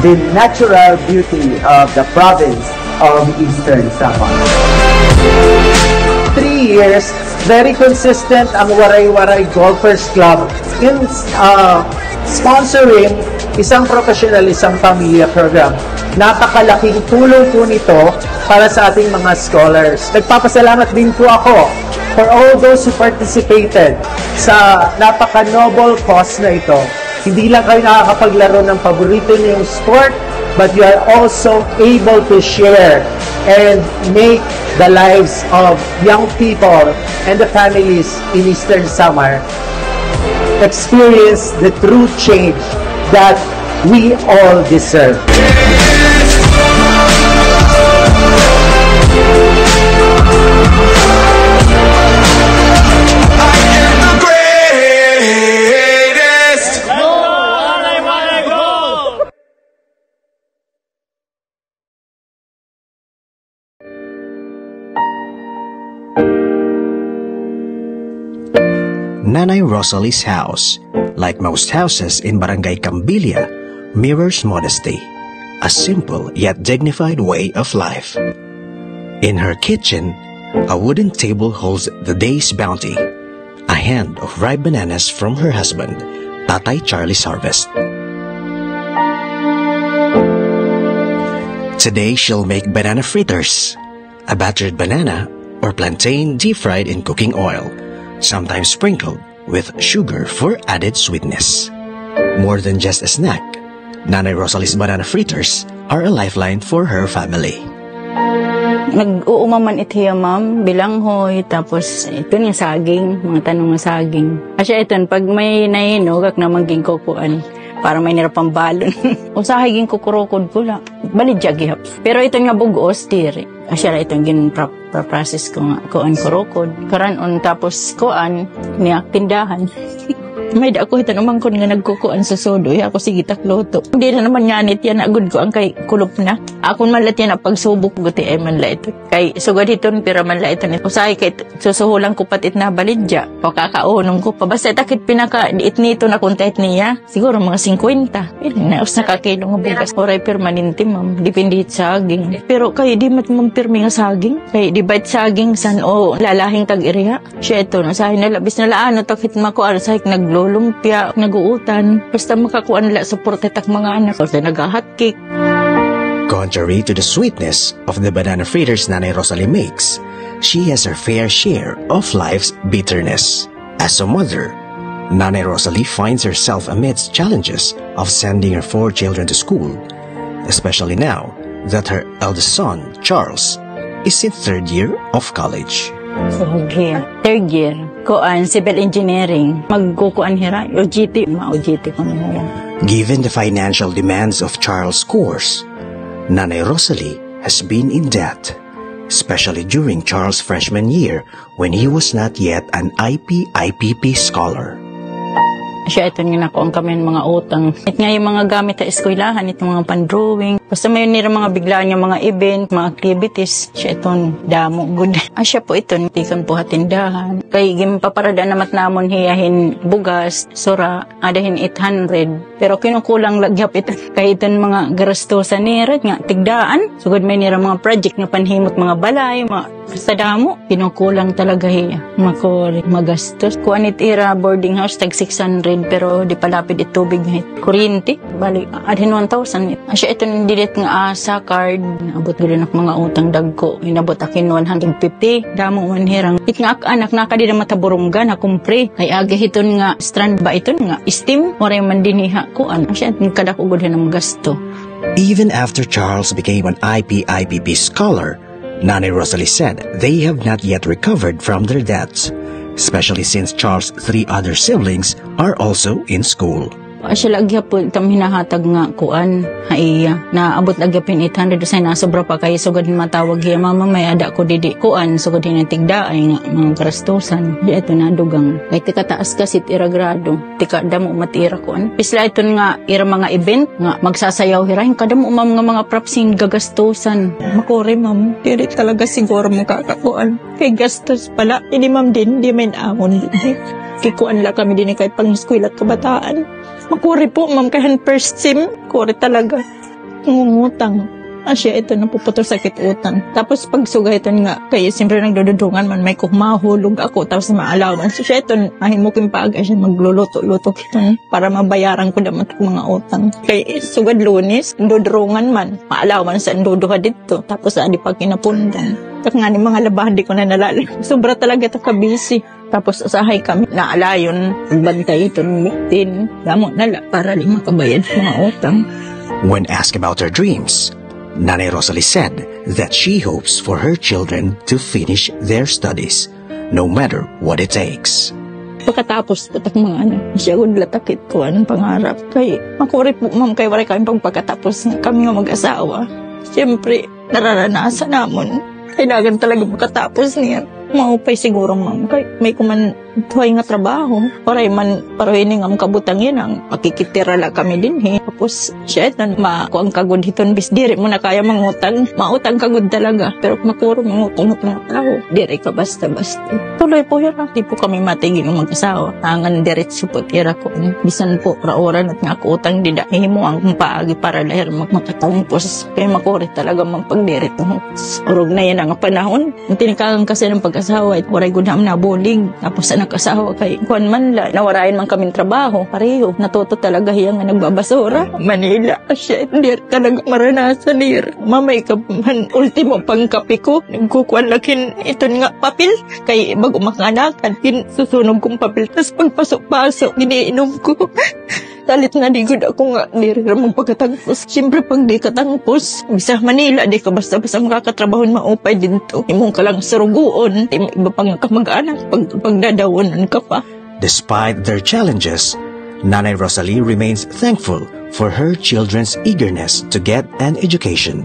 the natural beauty of the province of Eastern Samar. 3 years, very consistent ang Waray-Waray Golfers Club in sponsoring isang professional, isang pamilya program. Napakalaking tulong po nito para sa ating mga scholars. Nagpapasalamat din po ako for all those who participated sa napaka-noble cause na ito. Hindi lang kayo nakakapaglaro ng paborito niyong sport, but you are also able to share and make the lives of young people and the families in Eastern Samar experience the true change that we all deserve. Nanay Rosalie's house, like most houses in Barangay Cambilia, mirrors modesty, a simple yet dignified way of life. In her kitchen, a wooden table holds the day's bounty, a hand of ripe bananas from her husband, Tatay Charlie's harvest. Today she'll make banana fritters, a battered banana or plantain deep-fried in cooking oil, sometimes sprinkled with sugar for added sweetness. More than just a snack, Nanay Rosalie's banana fritters are a lifeline for her family. Nag-uumaman itiya, ma'am, bilanghoy, tapos ito yung saging, mga tanong ng saging. Asya ito, pag may nahinog, ak na maging kukuan, para may nirapang balon. Usahay ging kukurukod pula, balidya gihap. Pero ito nga bugos, diri. Asya ito yung process ko nga, kuan kurukod. Karanon, tapos kuan, niyak tindahan. May da ako ito naman ko nga nagkukuan sa sodoy. Ako sige takloto. Hindi na naman nganit yan. Agud ko ang kay kulop na. Ako man lat yan na pagsubok guti ay man la ito. Kay sugad hiton pero man la ito. Usahay kay susuhulang ko patit na balidya. O kakaunong ko pa. Basta takit pinaka diit nito na kontet niya. Siguro mga 50. Ilang na us nakakilo nga bugas. Oray permanente ma'am. Dipindi sa saging. Pero kay di mat mampirmi nga saging. Kay di bait saging san o lalahing tag-iriha. Siya ito. Usahay na labis na laano. Takit makuan. Usahay naglo lumpia, naguutan, basta makakuan nila sa portetak mga anak o nag-hotcake. Contrary to the sweetness of the banana fritters Nanay Rosalie makes, she has her fair share of life's bitterness. As a mother, Nanay Rosalie finds herself amidst challenges of sending her 4 children to school, especially now that her eldest son, Charles, is in 3rd year of college. Third year. Kuan, civil engineering. Magkukuan hira. OJT. Ma-OJT ko na yan. Given the financial demands of Charles' course, Nanay Rosalie has been in debt, especially during Charles' freshman year when he was not yet an IPIPP scholar. Siya ito nga nakuang kami ng mga utang. At nga yung mga gamit sa eskwelahan, itong mga pan-drawing. Basta may nila mga biglaan yung mga event, mga activities. Siya itong damo, good. Siya po ito, tikan po hatindahan. Kay gimpaparada namat namon hiyahin bugas, sura, adahin 800. Pero kinukulang lagyap ito. Kay itong mga garastosan nira, nga tigdaan. Sugod may nira mga project nga panhimot mga balay, mga sa damo. Kinukulang talaga hiya. Magastos. Kuan itira boarding house, tag 600. Pero di palapid itubig ngahit kuryente. Bali, adhin 1,000. Asya ito nidilit nga sa card. Abot gulin ak mga utang dagko. Inabot akin 150. Damo man hirang. Ik nga anak nakadida mataburunggan na kumpre. Kay aga hiton nga strand ba ito nga steam. Waray man diniha kuan. Asya kadakugod ng gasto. Even after Charles became an IPIPP scholar, Nanay Rosalie said they have not yet recovered from their debts, especially since Charles' 3 other siblings are also in school. Siya lagi po kami hinahatag nga kuan haiya na abot lagi pin 800 say na sobra pa kay sugad matawag hiya mama may ada ko didi kuan sugad tigda ay nga mga karastusan di ato na dugang kay tika taas kasi ira grado tika damo matira kuan pisla iton nga ira mga event nga magsasayaw hirahin kadamo mam nga mga propsing gagastusan makore ma'am dili talaga siguro makakakuan kay gastos pala ini ma'am din di main amon kikuan la kami din kay pang-eskwela at kabataan. Makuri po, ma'am, kahan first sim, kuri talaga. Ngungutang. Asya, ito napuputol sakit utang. Tapos pag sugay ito nga, kaya siyempre nagdududungan man, may kumahulog ako, tapos maalawan. So siya ito, ahin mo kong paagay siya, magluluto-luto ito para mabayaran ko naman itong mga utang. Kaya sugad Lunes, dudurungan man, maalawan sa nduduha dito. Tapos adi pag kinapundan. Tak nga ni mga labahan, di ko na nalala. Sobra talaga ito kabisi. Tapos usahay kami na alayon, bantay ito ng muktin. Damo nala para di makabayad mga utang. When asked about her dreams, Nanay Rosalie said that she hopes for her children to finish their studies, no matter what it takes. Pagkatapos patak mga siya gud latakit ko ang pangarap. Kay makuri po ma'am kay wala kami pagkatapos kami nga mag-asawa. Siyempre, nararanasan namon. Kailangan talaga makatapos niya. Maupay siguro ma'am. Kay may kuman tuhay nga trabaho. Paray man paroy nga kabutang yan ang makikitira la kami din he. Tapos siya ito makuang kagod hiton bis diri mo na kaya mangutang. Mautang kagod talaga. Pero makuro mangutang na tao. Diri ka basta-basta. Tuloy po hira. Di po kami matigil ng mag-asawa. Angan diretso po tira ko. Bisan po raoran at nga ako utang dida. Himo ang paagi para lahir makatangpos. Kaya makuri talaga magpagdirit. Urog na yan ang panahon. Ang tinikagang kasi ng pag-asawa at waray gunam na bulig. Tapos sa nag-asawa kay kuan man la nawarayan man kaming trabaho pareho natuto talaga hiya nga nagbabasura Manila siya hindi talaga maranasan nir mamay ka man ultimo pangkapi ko nagkukuan lakin iton nga papel kay bago makanakan kin susunog kong papel tas pagpasok-pasok iniinom ko talit na di gud ako nga nirira magpagkatagpos. Siyempre pag di katangpos, bisa Manila, di ka basta-basta makakatrabahon maupay dinto. Imong ka lang suruguon, iba pang kamag-anak, pagdadawonan ka pa. Despite their challenges, Nanay Rosalie remains thankful for her children's eagerness to get an education,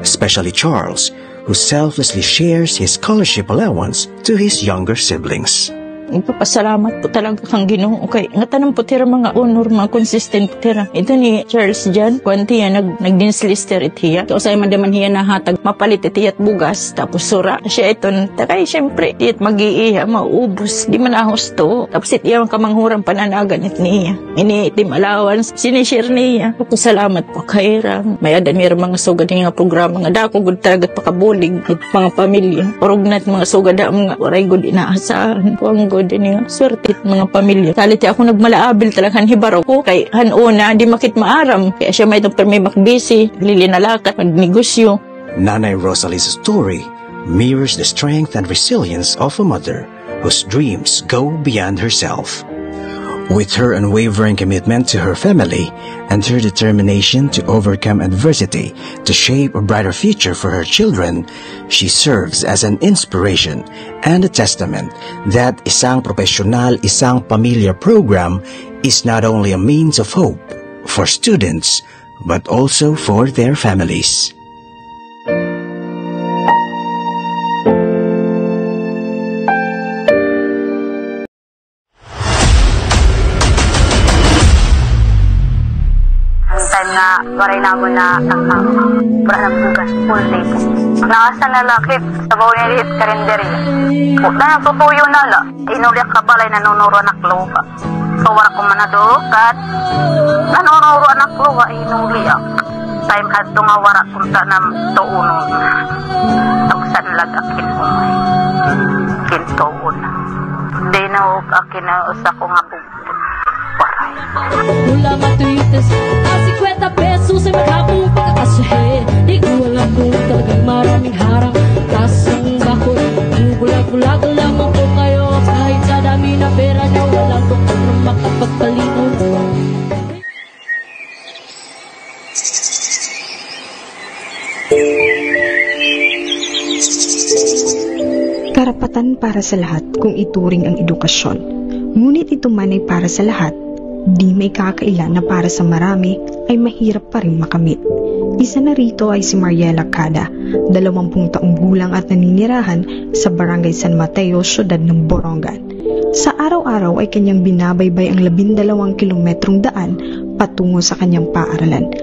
especially Charles, who selflessly shares his scholarship allowance to his younger siblings. Nagpapasalamat po talaga kang Ginoo kay nga tanang po tira mga honor mga consistent po tira ito ni Charles Jan kuanti yan nagdinslister itiya kasi madaman hiya nahatag mapalit itiyat bugas tapos sura siya iton takay syempre iyat mag-iiha maubos di man ahusto tapos itiya kamanghurang pananagan it niya ini itim allowance sinishare niya salamat po kay Rang may adan mir mga sugad nga programa nga dako gud talaga pakabulig it mga pamilya orog nat mga sugad mga waray gud inaasahan po ang din nga swerte mga pamilya. Talit ako nagmalaabil talagang hibaro ko kay hanuna di makit maaram kaya siya may itong permi makbisi lilinalakat magnegosyo. Nanay Rosalie's story mirrors the strength and resilience of a mother whose dreams go beyond herself. With her unwavering commitment to her family and her determination to overcome adversity to shape a brighter future for her children, she serves as an inspiration and a testament that Isang Profesional, Isang Pamilya program is not only a means of hope for students, but also for their families. Na waray na mo na pura ng bugas full day po nakasa na lakit sa bawa niya lit karinderi po na natutuyo na la inuliak ka balay nanunuro anak lupa so wala ko manadukat nanunuro anak lupa inuliak time hadto nga wara punta na tuunon tagsan lagakin umay kintuon di na akin na usa ko nga Mula matuitas a 50 pesos ay maghapong pagkakasyahe. Di ko alam kung talagang maraming harang tasang bakot. Bulag-bulag lang ako kayo kahit sa dami na pera niya walang doktor na makapagpalingon. Karapatan para sa lahat kung ituring ang edukasyon. Ngunit ito man ay para sa lahat, di may kakailan na para sa marami ay mahirap pa rin makamit. Isa na rito ay si Mariela Cada, 20 taong gulang at naninirahan sa Barangay San Mateo, siyudad ng Borongan. Sa araw-araw ay kanyang binabaybay ang 12 kilometrong daan patungo sa kanyang paaralan.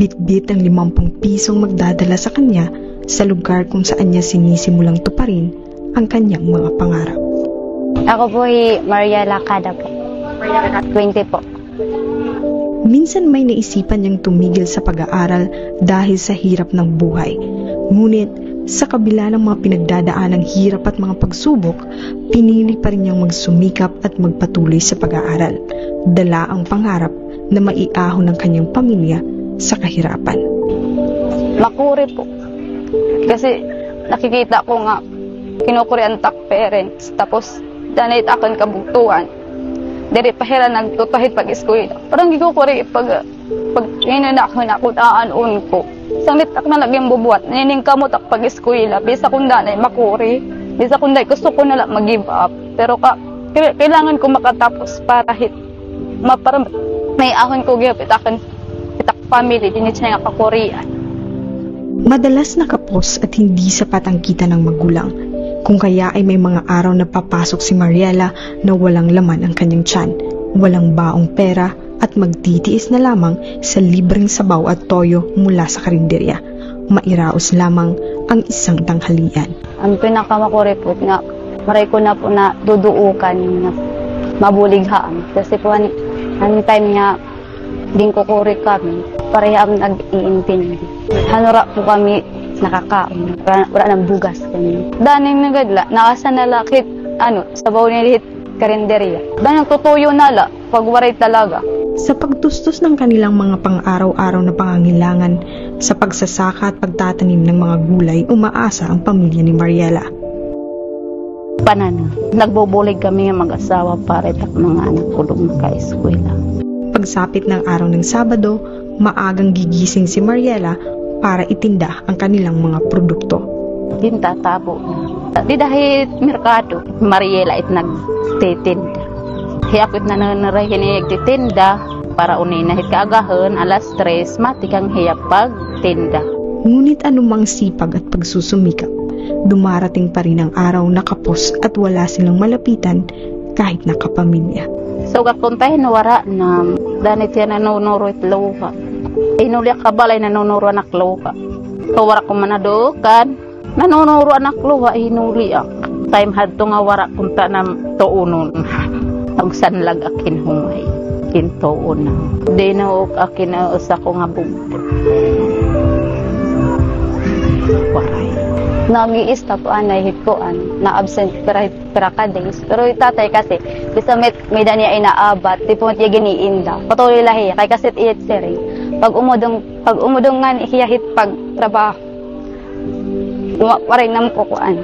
Bit-bit ang 50 pisong magdadala sa kanya sa lugar kung saan niya sinisimulang tuparin ang kanyang mga pangarap. Ako po ay Mariela Cada po. 20 po. Minsan may naisipan niyang tumigil sa pag-aaral dahil sa hirap ng buhay. Ngunit sa kabila ng mga pinagdadaanang hirap at mga pagsubok, pinili pa rin niyang magsumikap at magpatuloy sa pag-aaral. Dala ang pangarap na maiahon ng kanyang pamilya sa kahirapan. Makuri po. Kasi nakikita ko nga kinukuri ang top parents. Tapos danit akong kabugtuan. Dari pahira nagtutahid pag-school. Parang gikukuri pag inanakon ako naanon ko. Sanglit ak na laging bubuhat. Nining kamot ak pag-school. Bisa kung danay makuri. Bisa kung danay gusto ko na lang mag-give up. Pero kailangan ko makatapos para may ahon ko gihapit akin itak family dinit siya nga kakurian. Madalas nakapos at hindi sapat ang kita ng magulang. Kung kaya ay may mga araw na papasok si Mariela na walang laman ang kanyang tiyan, walang baong pera at magtitiis na lamang sa libreng sabaw at toyo mula sa karinderya. Mairaos lamang ang isang tanghalian. Ang pinakamakuri po na maray ko na po na duduukan na mabulighaan. Kasi po ang time nga din kukuri kami, parehang nag-iintindi. Hanura po kami nakakaon, wala nang bugas kami. Daning nagadla, nakasa na lakit, sabaw nilihit karinderya. Daning tutuyo nala, pagwaray talaga. Sa pagtustos ng kanilang mga pang-araw-araw na pangangailangan, sa pagsasaka at pagtatanim ng mga gulay, umaasa ang pamilya ni Mariela. Nagbobulig kami ng mag-asawa para itak mga anak ko doon ka-eskwela. Pagsapit ng araw ng Sabado, maagang gigising si Mariela para itinda ang kanilang mga produkto. Tinta tabo. Di dahil merkado, Mariela it nagtitinda. Hiyapit na nanarahin nagtitinda para unay na kaagahan, alas 3, matikang hiyap pagtinda. Ngunit anumang sipag at pagsusumikap, dumarating pa rin ang araw na kapos at wala silang malapitan kahit nakapamilya. So kapuntahin na wara na danit yan nanunuro it luha. Inuliak kabalay nanunuro anak luha. Kawara ko manadukan, nanunuro anak luha, inuliak. Time had to nga wara kunta na tuunon. Ang sanlag akin humay. Kintuon na. Di na akin na usa ko nga bumbo. Waray. Nag-i-stop anay hikoan na absent para ka days. Pero itatay kasi bisa may dani ay naabat di po tiya giniinda. Patuloy lahi kay kasi it siri. Pag umudong nga hiyahit pag trabaho. Waray nam ko kuan.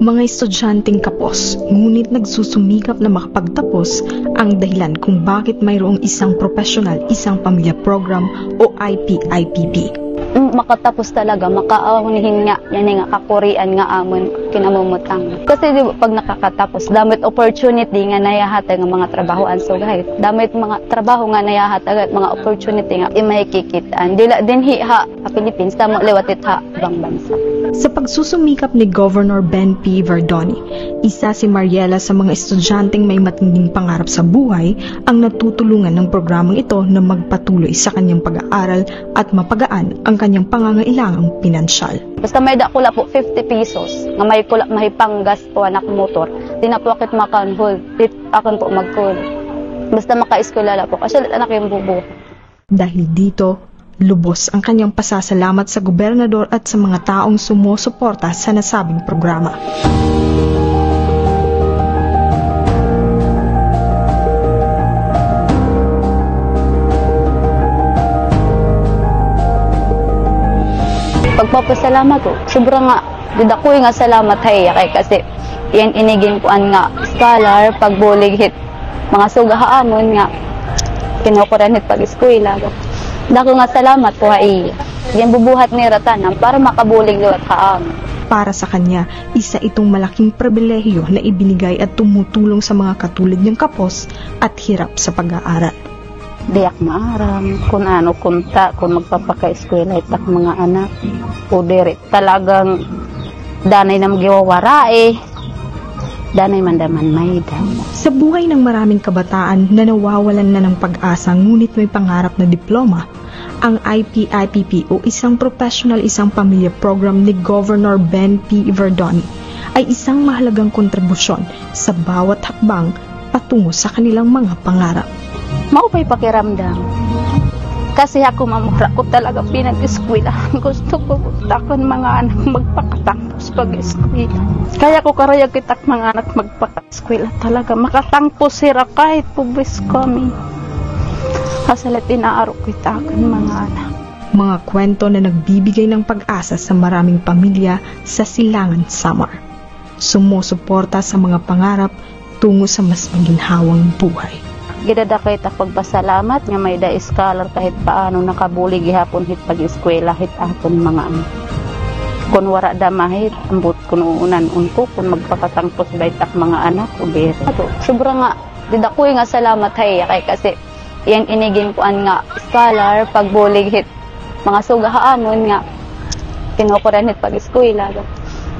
Mga estudyanteng kapos, ngunit nagsusumikap na makapagtapos ang dahilan kung bakit mayroong isang professional, isang pamilya program o IPIPP. Makatapos talaga, makaahunihin nga, yan nga kakurian nga amon kinamumutang. Kasi di ba, pag nakakatapos, damit opportunity nga nayahatag ng mga trabahoan. So guys, damit mga trabaho nga nayahatag at mga opportunity nga imahikikitaan. Dila din hiha, Philippines, tamo liwatit ha, ibang bansa. Sa pagsusumikap ni Governor Ben P. Verdoni, isa si Mariela sa mga estudyanteng may matinding pangarap sa buhay ang natutulungan ng programang ito na magpatuloy sa kanyang pag-aaral at mapagaan ang kanyang pangangailangang pinansyal. Basta may dakula po 50 pesos nga may kulak mahipanggas po anak motor. Di na po akit makanhol. Dit akon po magkul. Basta maka-eskwela po kasi anak yung bubuhay. Dahil dito, lubos ang kanyang pasasalamat sa gobernador at sa mga taong sumusuporta sa nasabing programa. Pagpapasalamat ko, sobrang nga, didakoy nga salamat hay kay kasi yan inigin ko nga scholar, pagbulig hit, mga sugahaamon nga, kinukuran hit pag-eskwela. Dako nga salamat po hay, yan bubuhat ni Ratanan para makabulig liwat haamon. Para sa kanya, isa itong malaking pribilehiyo na ibinigay at tumutulong sa mga katulad niyang kapos at hirap sa pag-aaral. Diyak maaram, kung ano kunta, kung magpapaka-eskwela itak mga anak, o diri talagang danay na magiwawarae, danay mandaman may Sa buhay ng maraming kabataan na nawawalan na ng pag-asa ngunit may pangarap na diploma, ang IPIPP o Isang Professional Isang Pamilya program ni Governor Ben P. Verdoni ay isang mahalagang kontribusyon sa bawat hakbang patungo sa kanilang mga pangarap. Maupay pakiramdam. Kasi ako mamura ko talaga pinag-eskwela. Gusto ko takon mga anak magpakatangpos pag-eskwela. Kaya ko karayag kitak mga anak magpaka-eskwela talaga. Makatangpos sira kahit pubis kami. Kasalit inaaro kita akong mga anak. Mga kwento na nagbibigay ng pag-asa sa maraming pamilya sa Silangan, Samar. Sumusuporta sa mga pangarap tungo sa mas maginhawang buhay. Gidadakay ta pagpasalamat nga may da-scholar kahit paano nakabuli gihapon hit pag-eskwela hit aton mga anak. Kung wara damahit, ambot kun uunan unko kung magpakatangpos baytak mga anak o bera. Sobra nga, didakoy nga salamat hay kay kasi yang inigin kuan nga scholar pagbulig hit mga sugahaamon nga kinukuran hit pag-eskwela.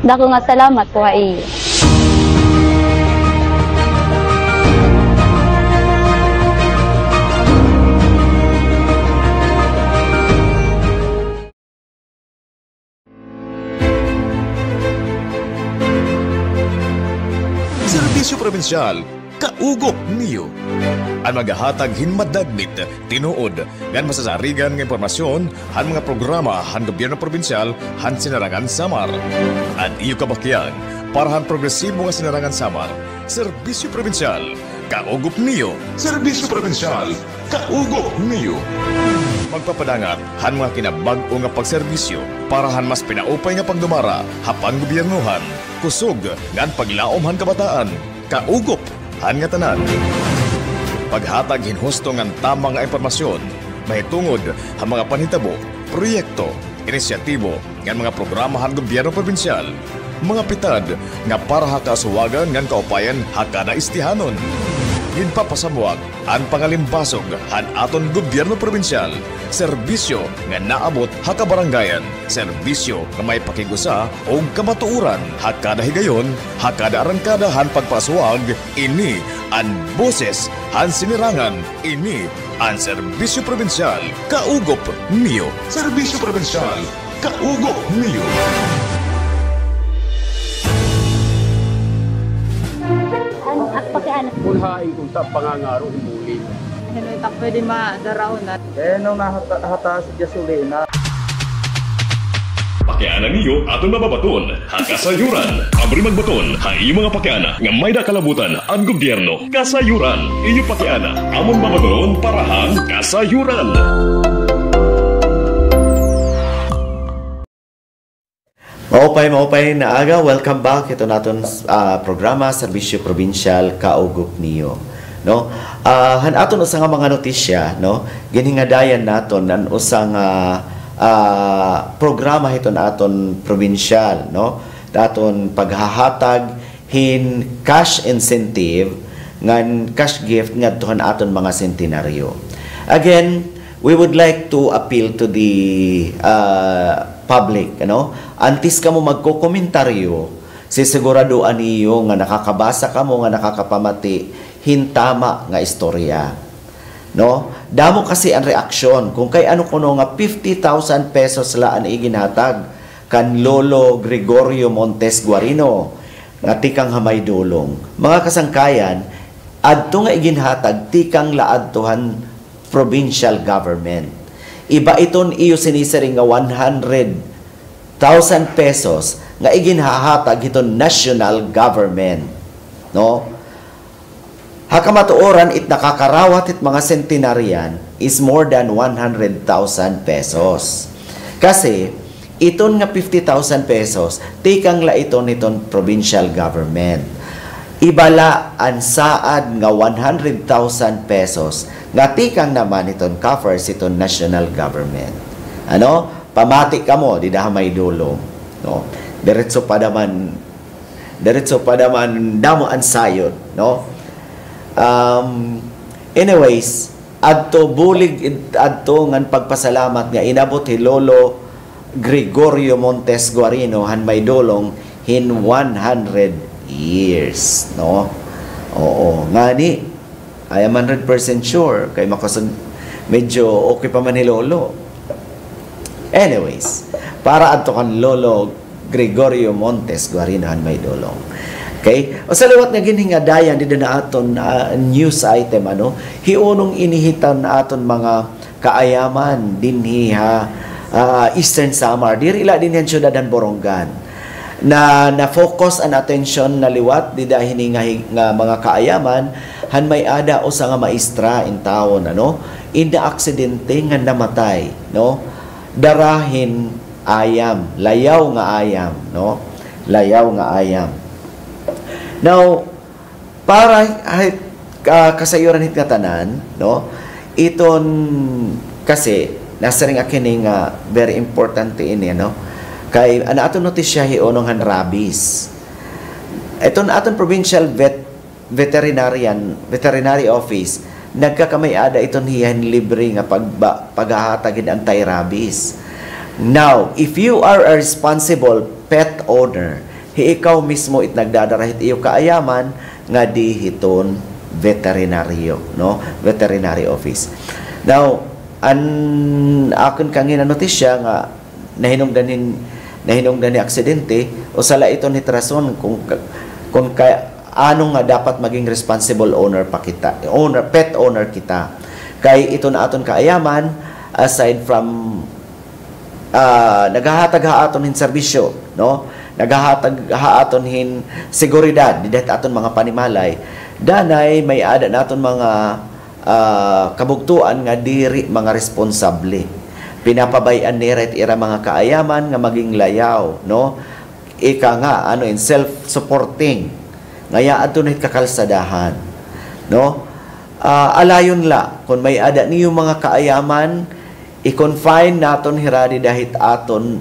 Dako nga salamat po hay. Serbisyo Probinsyal, kaugop niyo. Ang magahatag hinmadagnit, tinuod, gan masasarigan ng impormasyon, han mga programa, han gobyerno probinsyal, han sinarangan Samar. At iyo kabakyan, para han progresibo nga sinarangan Samar, Serbisyo Probinsyal, kaugop niyo. Serbisyo Probinsyal, kaugop niyo. Magpapadangat, han mga kinabag-o nga pagserbisyo, para han mas pinaupay nga pagdumara, hapang gobyernohan, kusog, ngan paglaom han kabataan, kaugop, han nga tanan. Paghatag hinhusto ngan tamang nga impormasyon, mahitungod ang mga panhitabo, proyekto, inisyatibo, ngan mga programa han gobyerno probinsyal, mga pitad nga para hakasuwagan ngan kaupayan hakada istihanon. Ginpapasamuag ang pangalimbasog han aton gobyerno probinsyal, serbisyo nga naabot hakabarangayan, serbisyo nga may pakigusa o kamatuuran, hakada higayon, hakada arangkada han pagpasuag, ini ang boses han sinirangan, ini ang serbisyo probinsyal, kaugop niyo. Serbisyo probinsyal, kaugop niyo. Kulhain kung sa pangangaro imuli. Ano ita pwede madaraw na? Nung nahata si Jasulina. Pakiana niyo aton mababaton, hakasayuran. Abri magbaton, hai mga pakiana nga may kalabutan ang gobyerno. Kasayuran, iyo pakiana. Amon mabaton parahan kasayuran. Maupay na aga, welcome back. Ito naton programa Serbisyo Probinsyal, kaugop niyo. No? Han aton usang mga notisya, no? Ginhingadayan naton an usang programa hiton aton probinsyal, no? Daton paghahatag hin cash incentive ngan cash gift ngadto aton mga sentenaryo. Again, we would like to appeal to the public, ano? Antes ka mo magko-komentaryo, sisiguraduan niyo nga nakakabasa ka mo, nga nakakapamati, hintama nga istorya. No? Damo kasi ang reaksyon. Kung kay ano kuno nga 50,000 pesos laan iginhatag kan Lolo Gregorio Montes Guarino, nga tikang hamay dulong. Mga kasangkayan, adto nga iginhatag, tikang laadtuhan provincial government. Iba iton iyo sinisiring nga 100,000 pesos nga iginhahatag iton national government. No? Hakamatuoran it nakakarawat it mga centenarian is more than 100,000 pesos. Kasi iton nga 50,000 pesos tikang la iton iton provincial government. Ibala ang saad nga 100,000 pesos nga tikang naman iton covers iton national government. Ano? Pamati ka mo, di dahan may dulong. No? diretso padaman damo ang sayod, no? Anyways, adto bulig adto ngan pagpasalamat nga inabot hi Lolo Gregorio Montes Guarino han may dolong hin 100 years, no? Oo, ngani I am 100% sure kay makasag medyo okay pa man ni Lolo. Anyways, para adto kan Lolo Gregorio Montes Guarino han may dolong. Okay? O sa liwat nga ginhingadayan dito na aton news item, ano, hiunong inihitan na aton mga kaayaman dinhi Eastern Samar. Diri ila din yan syudadan Borongan. Na focus ang attention na liwat di dahil nga mga kaayaman han may ada o sa nga maestra in taon, ano, in the aksidente nga namatay, no? Darahin ayam, layaw nga ayam, no? Layaw nga ayam. Now, para kasayuran hit nga tanan, no? Iton kasi nasa ring akini nga very important ini, no? Kay ana aton notisya hiunong han rabies. Iton aton provincial veterinary office nagkakamay ada iton hiyan libre nga paghahatagid anti-rabies. Now, if you are a responsible pet owner, ikaw mismo it nagdadarahit iyo kaayaman nga di hiton veterinaryo, no? Veterinary office. Now, akon kangina notisya nga nahinungdan ni aksidente o sala iton hitrason kung ano nga dapat maging responsible owner pa kita, pet owner kita. Kay ito na aton kaayaman aside from naghahatag haaton hin serbisyo, no? Naghahatag haaton hin seguridad didet aton mga panimalay. Danay may ada naton mga kabugtuan nga diri mga responsable. Pinapabayan ni ret ira mga kaayaman nga maging layaw, no? Ika nga ano in self-supporting. Ngaya adto na kakalsadahan, no? Alayon la kun may ada niyo mga kaayaman i-confine naton hiradi dahit aton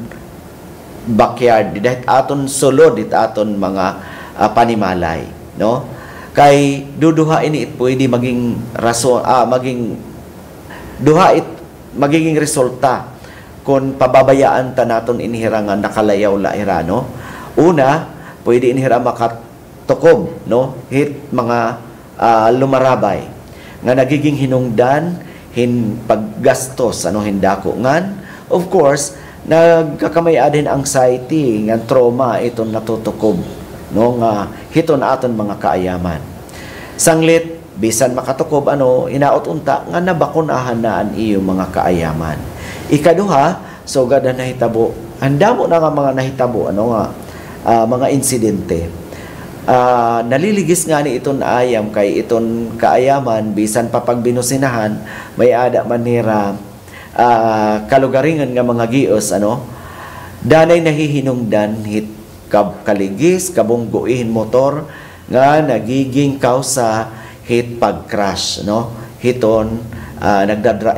backyard, dahit aton sulod, dahit aton mga panimalay, no? Kay duduha ini it pwede maging rason, magiging resulta kung pababayaan ta naton inihirangan nakalayaw la ira, no? Una, pwede inihira makatukob, no? Hit mga lumarabay nga nagiging hinungdan hin paggastos ano hindako ngan of course nagkakamay adin anxiety nga trauma iton natutukob, no, nga hiton aton mga kaayaman. Sanglit bisan makatukob ano inaot unta nga nabakunahan na an iyo mga kaayaman. Ikaduha, so gada nahitabo andamo na nga mga nahitabo ano nga mga insidente. Naliligis nga ni iton ayam kay iton kaayaman bisan pa pagbinusinahan may ada manira kalugaringan nga mga gios ano danay nahihinungdan hit kaligis kabungguin motor nga nagiging kausa hit pag-crash, no? Hiton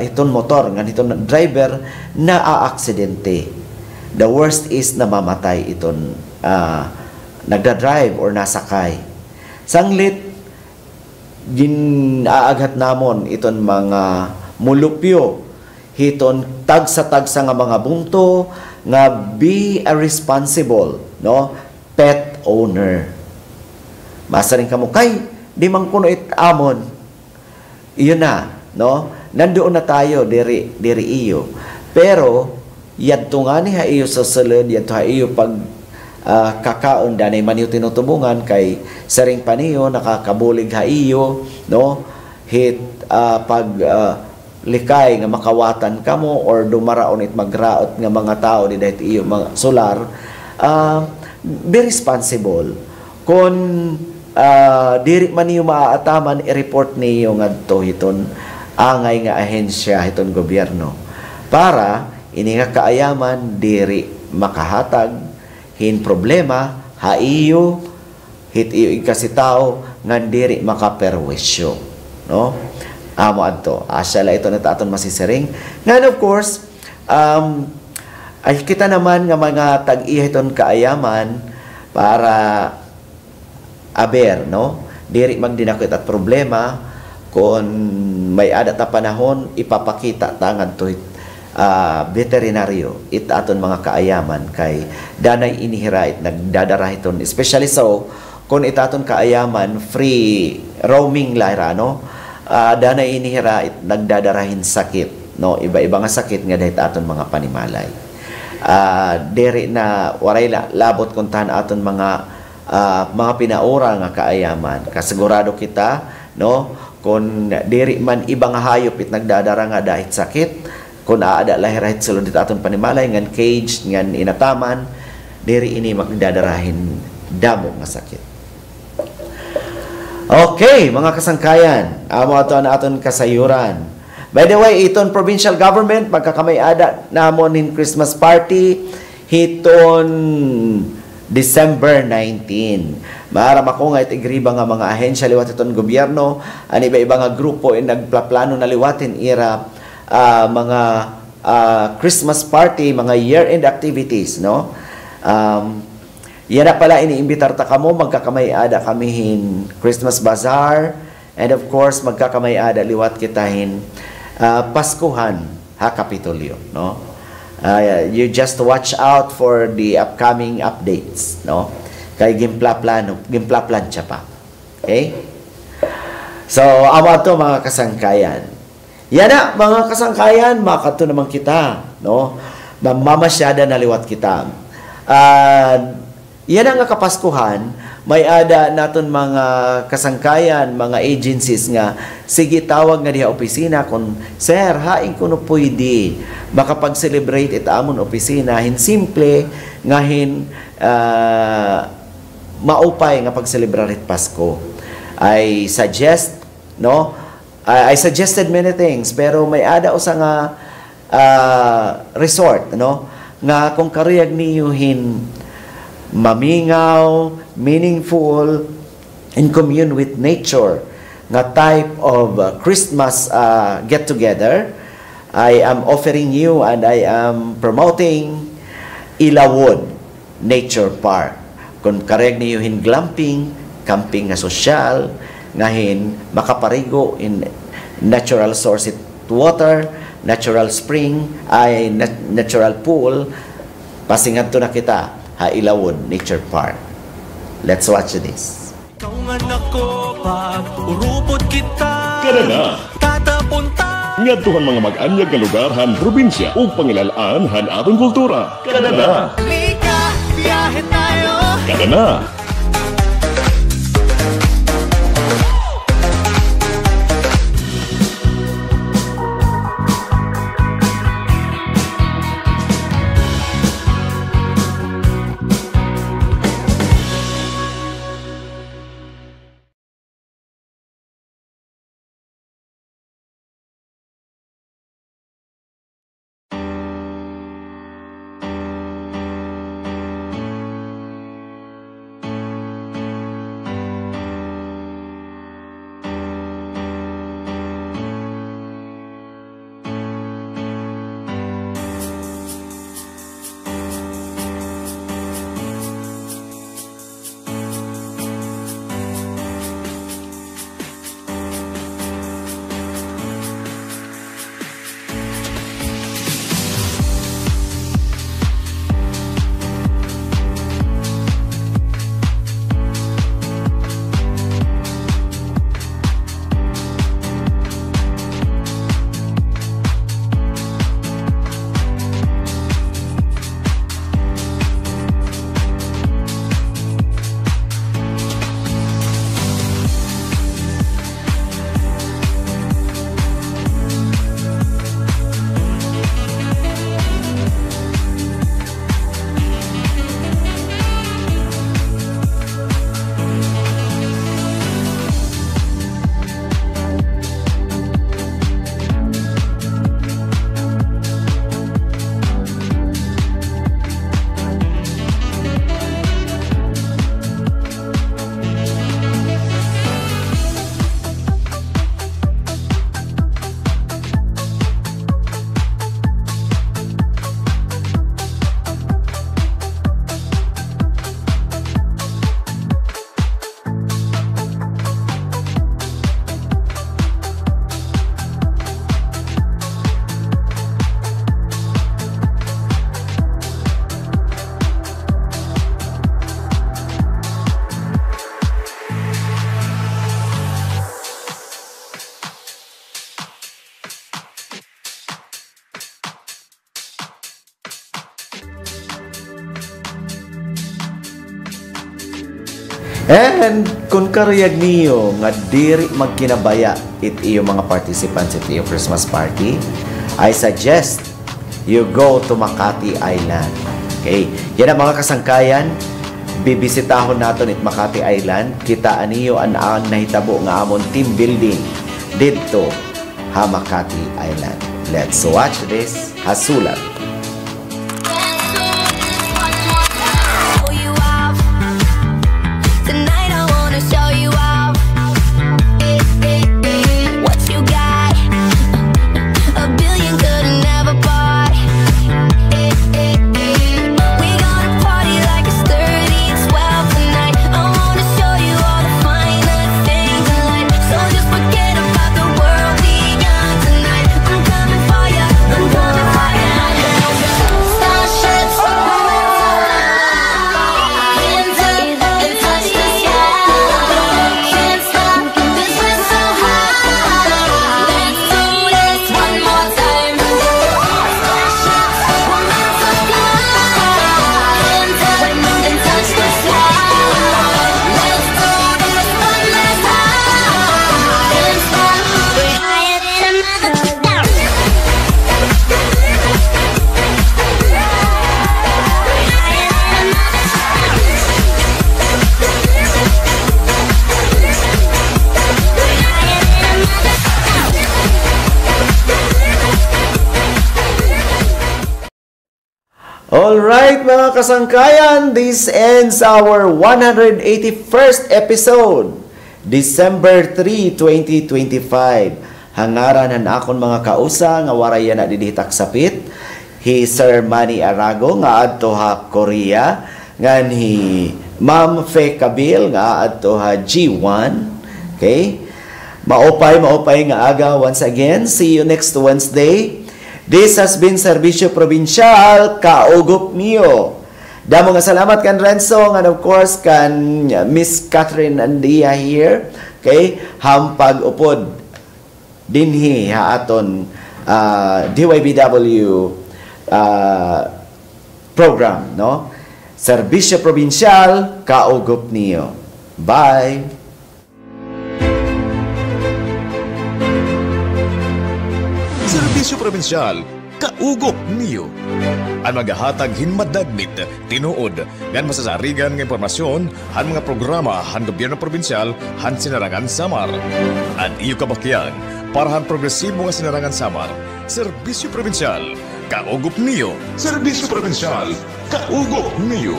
hiton motor nga hiton driver na aaksidente. The worst is namamatay iton nagda-drive or nasakay. Sanglit ginaagat namon iton mga mulupyo hiton tagsa-tagsa nga mga bungto nga be a responsible, no, pet owner. Masaring kamo kay di man kuno it amon. Iyon na, no? Nandoon na tayo diri iyo. Pero yadto nga ni ha iyo sa sulod, yadto ha iyo pag kakaon danay man yung tinutubungan kay saring paniyo nakakabulig ha iyo, no? Hit pag likay nga makawatan kamo or dumaraon it magraot nga mga tao di dahit iyo mga solar, be responsible. Kung diri man niyo maaataman i-report niyo ngadto hiton angay nga ahensya hiton gobyerno para ini nga kaayaman diri makahatag hin problema ha iyo hit iyo kasi tao ngan diri makaperwisyo, no? Amo adto asya la ito na aton masisiring ngan of course Ay kita naman nga mga tag-ihiton kaayaman para aber, no? Diri magdinakit at problema kung may adat na panahon ipapakita tangan to veterinaryo it aton mga kaayaman kay danay inihira it nagdadarahiton, especially so kung itaton kaayaman free roaming lara, no? Danay inihira it nagdadarahin sakit, no? Iba-iba nga sakit nga dahil aton mga panimalay. Dere na waray labot kung tahan aton mga pinaura nga kaayaman. Kasigurado kita, no? Kung dere man ibang hayop it nagdadara nga dahil sakit, kung aada lahirahit sulod dito aton panimalay ngan cage ngan inataman, dere ini magdadarahin damo nga sakit. Okay, mga kasangkayan, amo aton kasayuran. By the way, iton provincial government magkakamay-ada namon in Christmas party hiton December 19. Maaram ako nga itigriba nga mga ahensya liwat iton gobyerno, an iba-iba nga grupo nagplaplano na liwatin ira mga Christmas party, mga year-end activities, no? Yan na pala iniimbitar ta kamo, magkakamay-ada kamihin Christmas bazaar, and of course magkakamay-ada liwat kitahin Paskuhan ha Kapitolyo, no? You just watch out for the upcoming updates, no? Kay gimplan siya pa. Okay? So, amo to mga kasangkayan. Yan na mga kasangkayan, makato naman kita, no? Mamamasyada na liwat kita. Yan ang kapaskuhan, may ada naton mga kasangkayan, mga agencies nga, sige tawag nga diha opisina kung, sir, haing kuno pwede, makapag-celebrate ita amon opisina, hin simple, ngahin maupay nga pag-celebrate Pasko. I suggest, no? I suggested many things, pero may ada usa nga resort, no? Nga kung kariyag niyo hin mamingaw, meaningful, and commune with nature nga type of Christmas get-together, I am offering you and I am promoting Ilawod Nature Park. Kung kareg niyo hin glamping, camping nga sosyal, ngahin makaparigo in natural source water, natural spring, ay natural pool, pasingadto na kita ha Ilawod Nature Park. Let's watch this. Kadana ngadtuhan mga mag-anyag nga lugar han probinsya ug pangilalaan han atong kultura. Kadana Kadana And kung kariyag niyo nga diri magkinabaya it iyo mga participants it iyo Christmas party, I suggest you go to Makati Island. Okay? Yan ang mga kasangkayan. Bibisitahon naton it Makati Island. Kitaan niyo ang nahitabo nga amon team building dito ha Makati Island. Let's watch this hasulan. Alright mga kasangkayan, this ends our 181st episode, December 3, 2025. Hangaran han akon mga kausa nga waraya na diditak sapit, hi Sir Manny Arago nga adto ha Korea, ngan hi Ma'am Fe Kabil nga adto ha G1. Okay? Maupay nga aga once again. See you next Wednesday. This has been Serbisyo Provincial, Kaugop Mio. Damo nga salamat kan Renzo, and of course kan Miss Catherine Andia here. Okay? Hampag upod dinhi ha aton DYBW program, no? Serbisyo Provincial, Kaugop Mio. Bye! Serbisyo Provincial, Kaugop niyo. Ang magahatag hinmadagmit, tinuod, ngan masasarigan ng impormasyon, han mga programa, han gobyerno provinsyal, han sinarangan Samar. At iyo kabakyan, para han progresibo nga sinarangan Samar, Serbisyo Provincial, Kaugop niyo. Serbisyo Provincial, Kaugop niyo.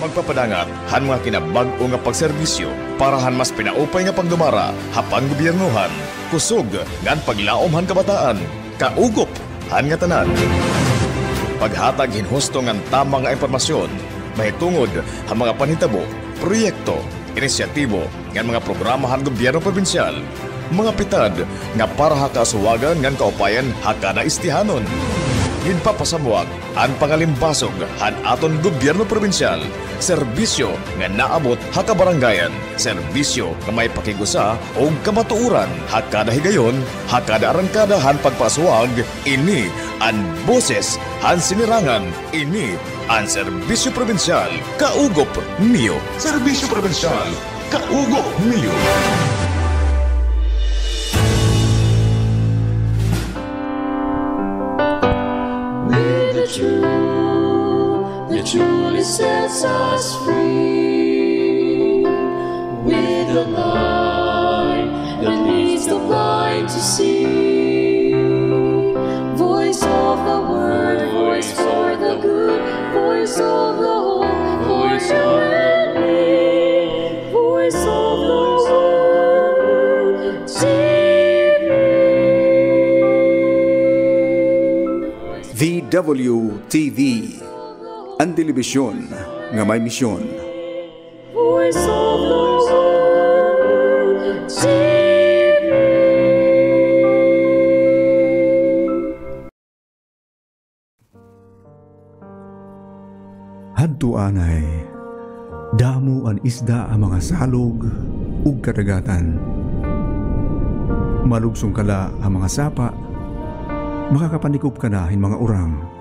Magpapadangat, han mga kinabag-o nga pagserbisyo, para han mas pinaupay nga pagdumara, hapang gobyernohan, kusog, ngan paglaom han kabataan, kaugop, han nga tanan. Paghatag hinhusto ngan tamang nga impormasyon, mahitungod ang mga panhitabo, proyekto, inisyatibo, ngan mga programa han gobyerno provinsyal, mga pitad nga para hakasuwagan ngan kaupayan hakada istihanon. Ginpapasamuak ang pangalimbasog han aton gobyerno provinsyal, serbisyo nga naabot hakabarangayan, serbisyo nga may pakigusa o kamatuuran, hakada higayon, hakada arangkada han pagpasuwag, ini ang boses han sinirangan, ini ang Serbisyo Provincial, Kaugop niyo. Serbisyo Provincial, Kaugop niyo. That truly sets us free, with the light that leads the blind to see. Voice of the word, voice for the good, voice of the hope, voice of voice of the word, VWTV, ang telebisyon nga may misyon. Voice of the world, Hadtuanay, damo ang isda ang mga salog ug kadagatan. Malugsong kala ang mga sapa, makakapanikop ka na hin mga urang.